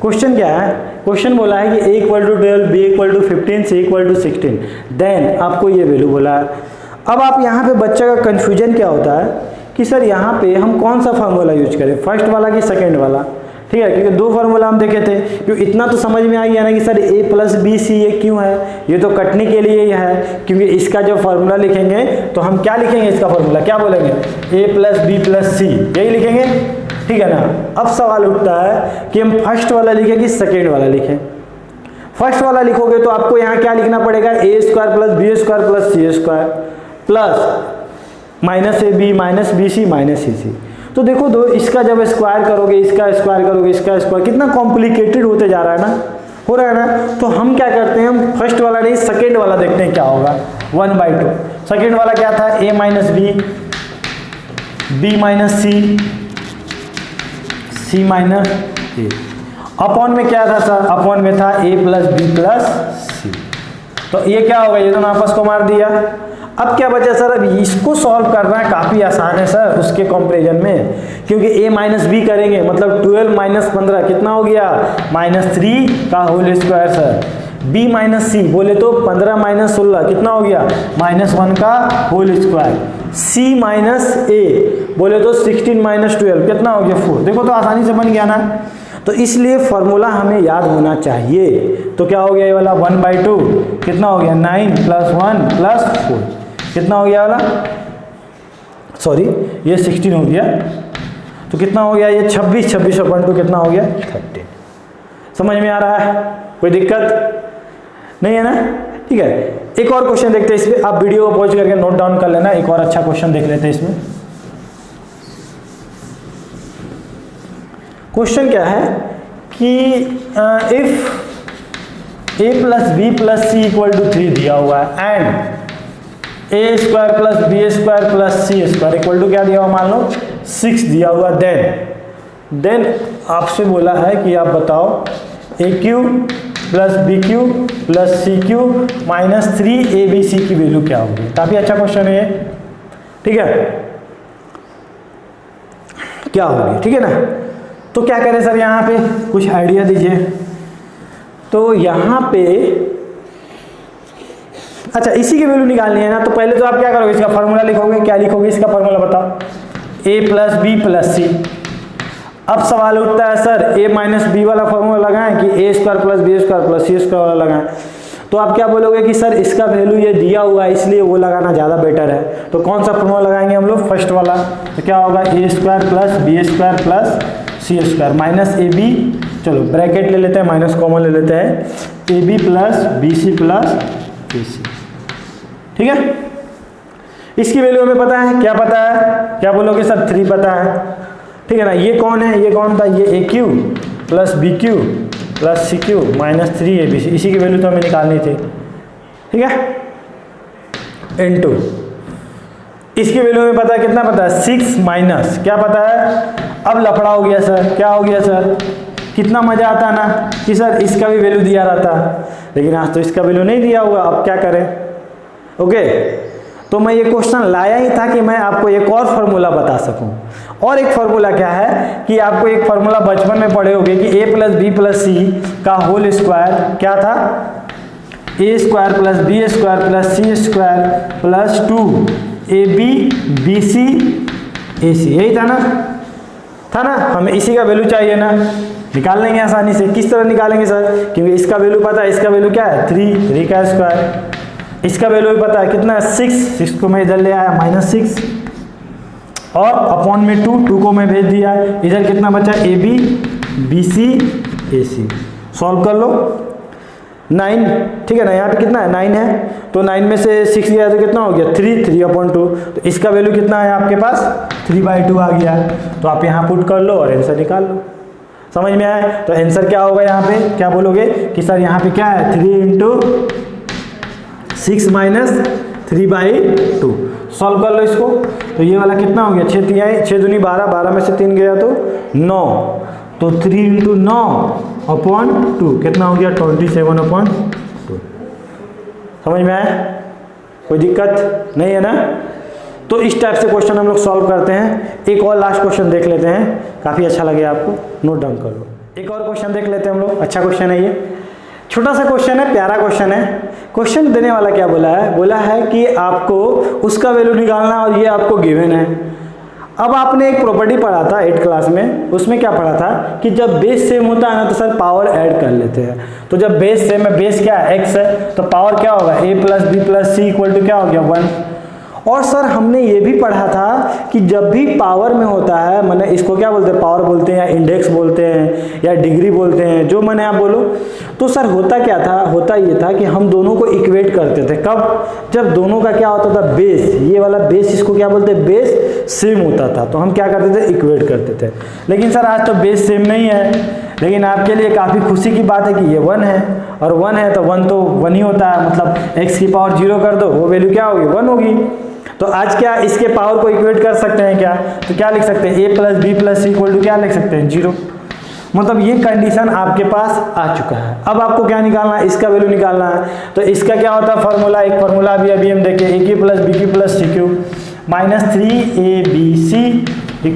क्वेश्चन क्या है, क्वेश्चन बोला है कि a equal to 12, b equal to 15, c equal to 16, then आपको ये वैल्यू बोला है। अब आप यहाँ पे बच्चे का कंफ्यूजन क्या होता है कि सर यहाँ पे हम कौन सा फार्मूला यूज करें, फर्स्ट वाला कि सेकंड वाला। ठीक है, क्योंकि दो फार्मूला हम देखे थे, क्योंकि इतना तो समझ में आ गया ना कि sir a plus B C ये क्यों है, ये तो कटने के लिए ही है। क्योंकि इसका जब फार्मूला लिखेंगे तो हम क्या लिखेंगे, इसका फार्मूला क्या बोलेंगे, a plus B plus C, यही लिखेंगे। ठीक है ना। अब सवाल उठता है कि हम फर्स्ट वाला लिखें कि सेकेंड वाला लिखें। फर्स्ट वाला लिखोगे तो आपको यहाँ क्या लिखना पड़ेगा, A square plus B square plus C square plus minus A B minus B C minus C C. तो देखो दो, इसका जब स्क्वायर करोगे, इसका स्क्वायर करोगे, इसका स्क्वायर, कितना कॉम्प्लिकेटेड होते जा रहा है ना, हो रहा है ना। तो हम क्या करते हैं, हम फर्स्ट वाला नहीं सेकेंड वाला देखते हैं क्या होगा, 1/2। सेकेंड वाला क्या था, ए minus B, B minus C, सी माइनस ए। अपॉन में क्या था सर, अपॉन में था ए प्लस बी प्लस सी। तो ये क्या होगा, ये तो आपस को मार दिया। अब क्या बचा सर, अब इसको सॉल्व करना काफ़ी आसान है सर उसके कंपैरिजन में, क्योंकि a माइनस बी करेंगे मतलब 12 माइनस 15 कितना हो गया, -3 का whole square sir. b minus C बोले तो 15 माइनस 16 कितना हो गया, -1 का whole square. c minus a बोले तो 16 माइनस 12 कितना हो गया, 4। देखो तो आसानी से बन गया ना। तो इसलिए फॉर्मूला हमें याद होना चाहिए। तो क्या हो गया ये वाला, 1/2 कितना हो गया, 9 + 1 + 4 कितना हो गया वाला, सॉरी ये 16 हो गया, तो कितना हो गया ये 26, 26/2 कितना हो गया, 13। समझ में आ रहा है, कोई दिक्कत नहीं है ना। ठीक है, एक और क्वेश्चन देखते हैं इसमें। आप वीडियो को पॉज करके नोट डाउन कर लेना, एक और अच्छा क्वेश्चन देख लेते हैं इसमें। क्वेश्चन क्या है कि if a plus B plus C equal to 3 दिया हुआ है and A square plus B square plus C square equal to क्या दिया हुआ, मान लो 6 दिया हुआ, देन आपसे बोला है कि आप बताओ A cube plus B cube plus C cube minus 3 A B C की वैल्यू क्या होगी। काफ़ी अच्छा क्वेश्चन है ये, ठीक है, क्या होगी, ठीक है ना। तो क्या करें सर, यहाँ पे कुछ आइडिया दीजिए। तो यहाँ पे अच्छा इसी की वैल्यू निकालनी है ना, तो पहले तो आप क्या करोगे, इसका फार्मूला लिखोगे। क्या लिखोगे, इसका फार्मूला बताओ, a plus B plus C. अब सवाल उठता है सर a माइनस बी वाला फार्मूला लगाएं कि a square plus B square plus C square वाला लगाएं। तो आप क्या बोलोगे कि सर इसका वैल्यू ये दिया हुआ है इसलिए वो लगाना ज़्यादा बेटर है। तो कौन सा फार्मूला लगाएंगे हम लोग, फर्स्ट वाला। तो क्या होगा, a square plus B square plus C square minus A B, चलो ब्रैकेट ले लेते हैं, माइनस कॉमन ले लेते हैं, A B plus B C plus A C. ठीक है, इसकी वैल्यू हमें पता है, क्या पता है, क्या बोलोगे सर, 3 पता है। ठीक है ना, ये कौन है, ये कौन था, ये A cube plus B cube plus C cube minus 3 A B C, इसी की वैल्यू तो हमें निकालनी थी। ठीक है, इनटू इसकी वैल्यू हमें पता है, कितना पता है, 6 माइनस क्या पता है। अब लफड़ा हो गया सर, क्या हो गया सर, कितना मजा आता ना कि सर इसका भी वैल्यू दिया रहता, लेकिन आज तो इसका वैल्यू नहीं दिया हुआ, अब क्या करें। ओके, तो मैं ये क्वेश्चन लाया ही था कि मैं आपको एक और फार्मूला बता सकूं। और एक फार्मूला क्या है कि आपको एक फार्मूला बचपन में पढ़े होंगे कि a plus B plus C का होल स्क्वायर क्या था, a square plus B square plus C square plus 2ab bc ac, यही था ना। हमें इसी का वैल्यू चाहिए ना, निकाल लेंगे आसानी से। किस तरह निकालेंगे सर, क्योंकि इसका वैल्यू पता है, इसका वैल्यू क्या है, 3 का स्क्वायर, इसका वैल्यू भी पता है कितना है, 6 को मैं इधर ले आया -6 और अपॉन में 2 को मैं भेज दिया, इधर कितना बचा, A B B C A C. Solve कर लो। 9, ठीक है ना, यहाँ पे कितना है 9 है, तो 9 में से 6 गया तो कितना हो गया 3/2, तो इसका वैल्यू कितना है आपके पास 3/2 आ गया, तो आप यहाँ पुट कर लो और आंसर निकाल लो। समझ में आया? तो आंसर क्या होगा, यहाँ पे क्या बोलोगे कि सर यहाँ पे क्या है 3 × 6 - 3/2, सॉल्व कर लो इसको। तो ये वाला कितना हो गया 6 दूनी 12, 12 में से 3 गया तो 9, तो 3 × 9/2 कितना हो गया 27/2। समझ में आया? कोई दिक्कत नहीं है ना? तो इस टाइप से क्वेश्चन हम लोग सॉल्व करते हैं। एक और लास्ट क्वेश्चन देख लेते हैं, काफ़ी अच्छा लगे आपको, नोट डाउन कर लो। एक और क्वेश्चन देख लेते हैं हम लोग, अच्छा क्वेश्चन है ये, छोटा सा क्वेश्चन है, प्यारा क्वेश्चन है। क्वेश्चन देने वाला क्या बोला है, बोला है कि आपको उसका वैल्यू निकालना और ये आपको गिवन है। अब आपने एक प्रॉपर्टी पढ़ा था 8th क्लास में, उसमें क्या पढ़ा था कि जब बेस सेम होता है ना तो सर पावर ऐड कर लेते हैं। तो जब बेस सेम है, बेस क्या है x है, तो पावर क्या होगा a + b + c = क्या हो गया 1। और सर हमने ये भी पढ़ा था कि जब भी पावर में होता है, मैंने इसको क्या बोलते हैं, पावर बोलते हैं या इंडेक्स बोलते हैं या डिग्री बोलते हैं, जो मैंने आप बोलो, तो सर होता क्या था, होता ये था कि हम दोनों को इक्वेट करते थे। कब? जब दोनों का क्या होता था बेस, ये वाला बेस, इसको क्या बोलते हैं बेस सेम होता था, तो हम क्या करते थे इक्वेट करते थे। लेकिन सर आज तो बेस सेम नहीं है, लेकिन आपके लिए काफ़ी खुशी की बात है कि ये 1 है, और 1 है तो 1 तो 1 ही होता है, मतलब x की पावर 0 कर दो, वो वैल्यू क्या होगी 1 होगी। तो आज क्या इसके पावर को इक्वेट कर सकते हैं क्या, तो क्या लिख सकते हैं a + b + c = क्या लिख सकते हैं 0। मतलब ये कंडीशन आपके पास आ चुका है। अब आपको क्या निकालना है, इसका वैल्यू निकालना है। तो इसका क्या होता है फॉर्मूला, एक फॉर्मूला अभी हम देखें, a + b + c - 3abc = a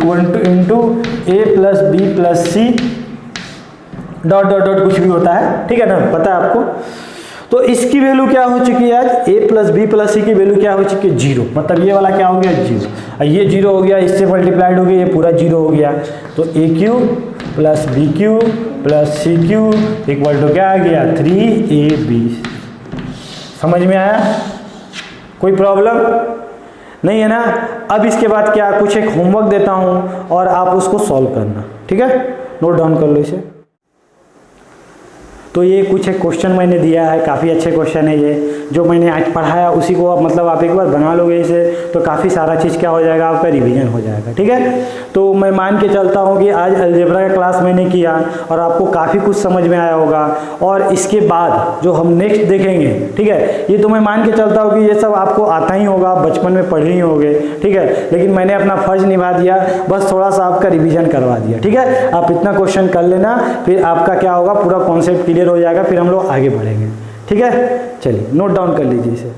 + b + c ... कुछ भी होता है, ठीक है ना, पता है आपको। तो इसकी वैल्यू क्या हो चुकी है आज, a + b + c की वैल्यू क्या हो चुकी है 0, मतलब ये वाला क्या हो गया 0, और ये 0 हो गया, इससे मल्टीप्लाइड हो गया, ये पूरा 0 हो गया। तो a³ + b³ + c³ = क्या आ गया 3ab। समझ में आया? कोई प्रॉब्लम नहीं है ना? अब इसके बाद क्या, कुछ एक होमवर्क देता हूँ और आप उसको सॉल्व करना, ठीक है, नोट डाउन कर लो इसे। तो ये कुछ एक क्वेश्चन मैंने दिया है, काफ़ी अच्छे क्वेश्चन है ये, जो मैंने आज पढ़ाया उसी को मतलब आप एक बार बना लोगे इसे, तो काफ़ी सारा चीज़ क्या हो जाएगा आपका रिवीजन हो जाएगा, ठीक है। तो मैं मान के चलता हूँ कि आज अलजेब्रा का क्लास मैंने किया और आपको काफ़ी कुछ समझ में आया होगा, और इसके बाद जो हम नेक्स्ट देखेंगे, ठीक है, ये तो मैं मान के चलता हूँ कि ये सब आपको आता ही होगा, बचपन में पढ़े ही होंगे, ठीक है, लेकिन मैंने अपना फर्ज निभा दिया, बस थोड़ा सा आपका रिविजन करवा दिया, ठीक है। आप इतना क्वेश्चन कर लेना, फिर आपका क्या होगा पूरा कॉन्सेप्ट क्लियर हो जाएगा, फिर हम लोग आगे बढ़ेंगे, ठीक है। चलिए नोट डाउन कर लीजिए इसे।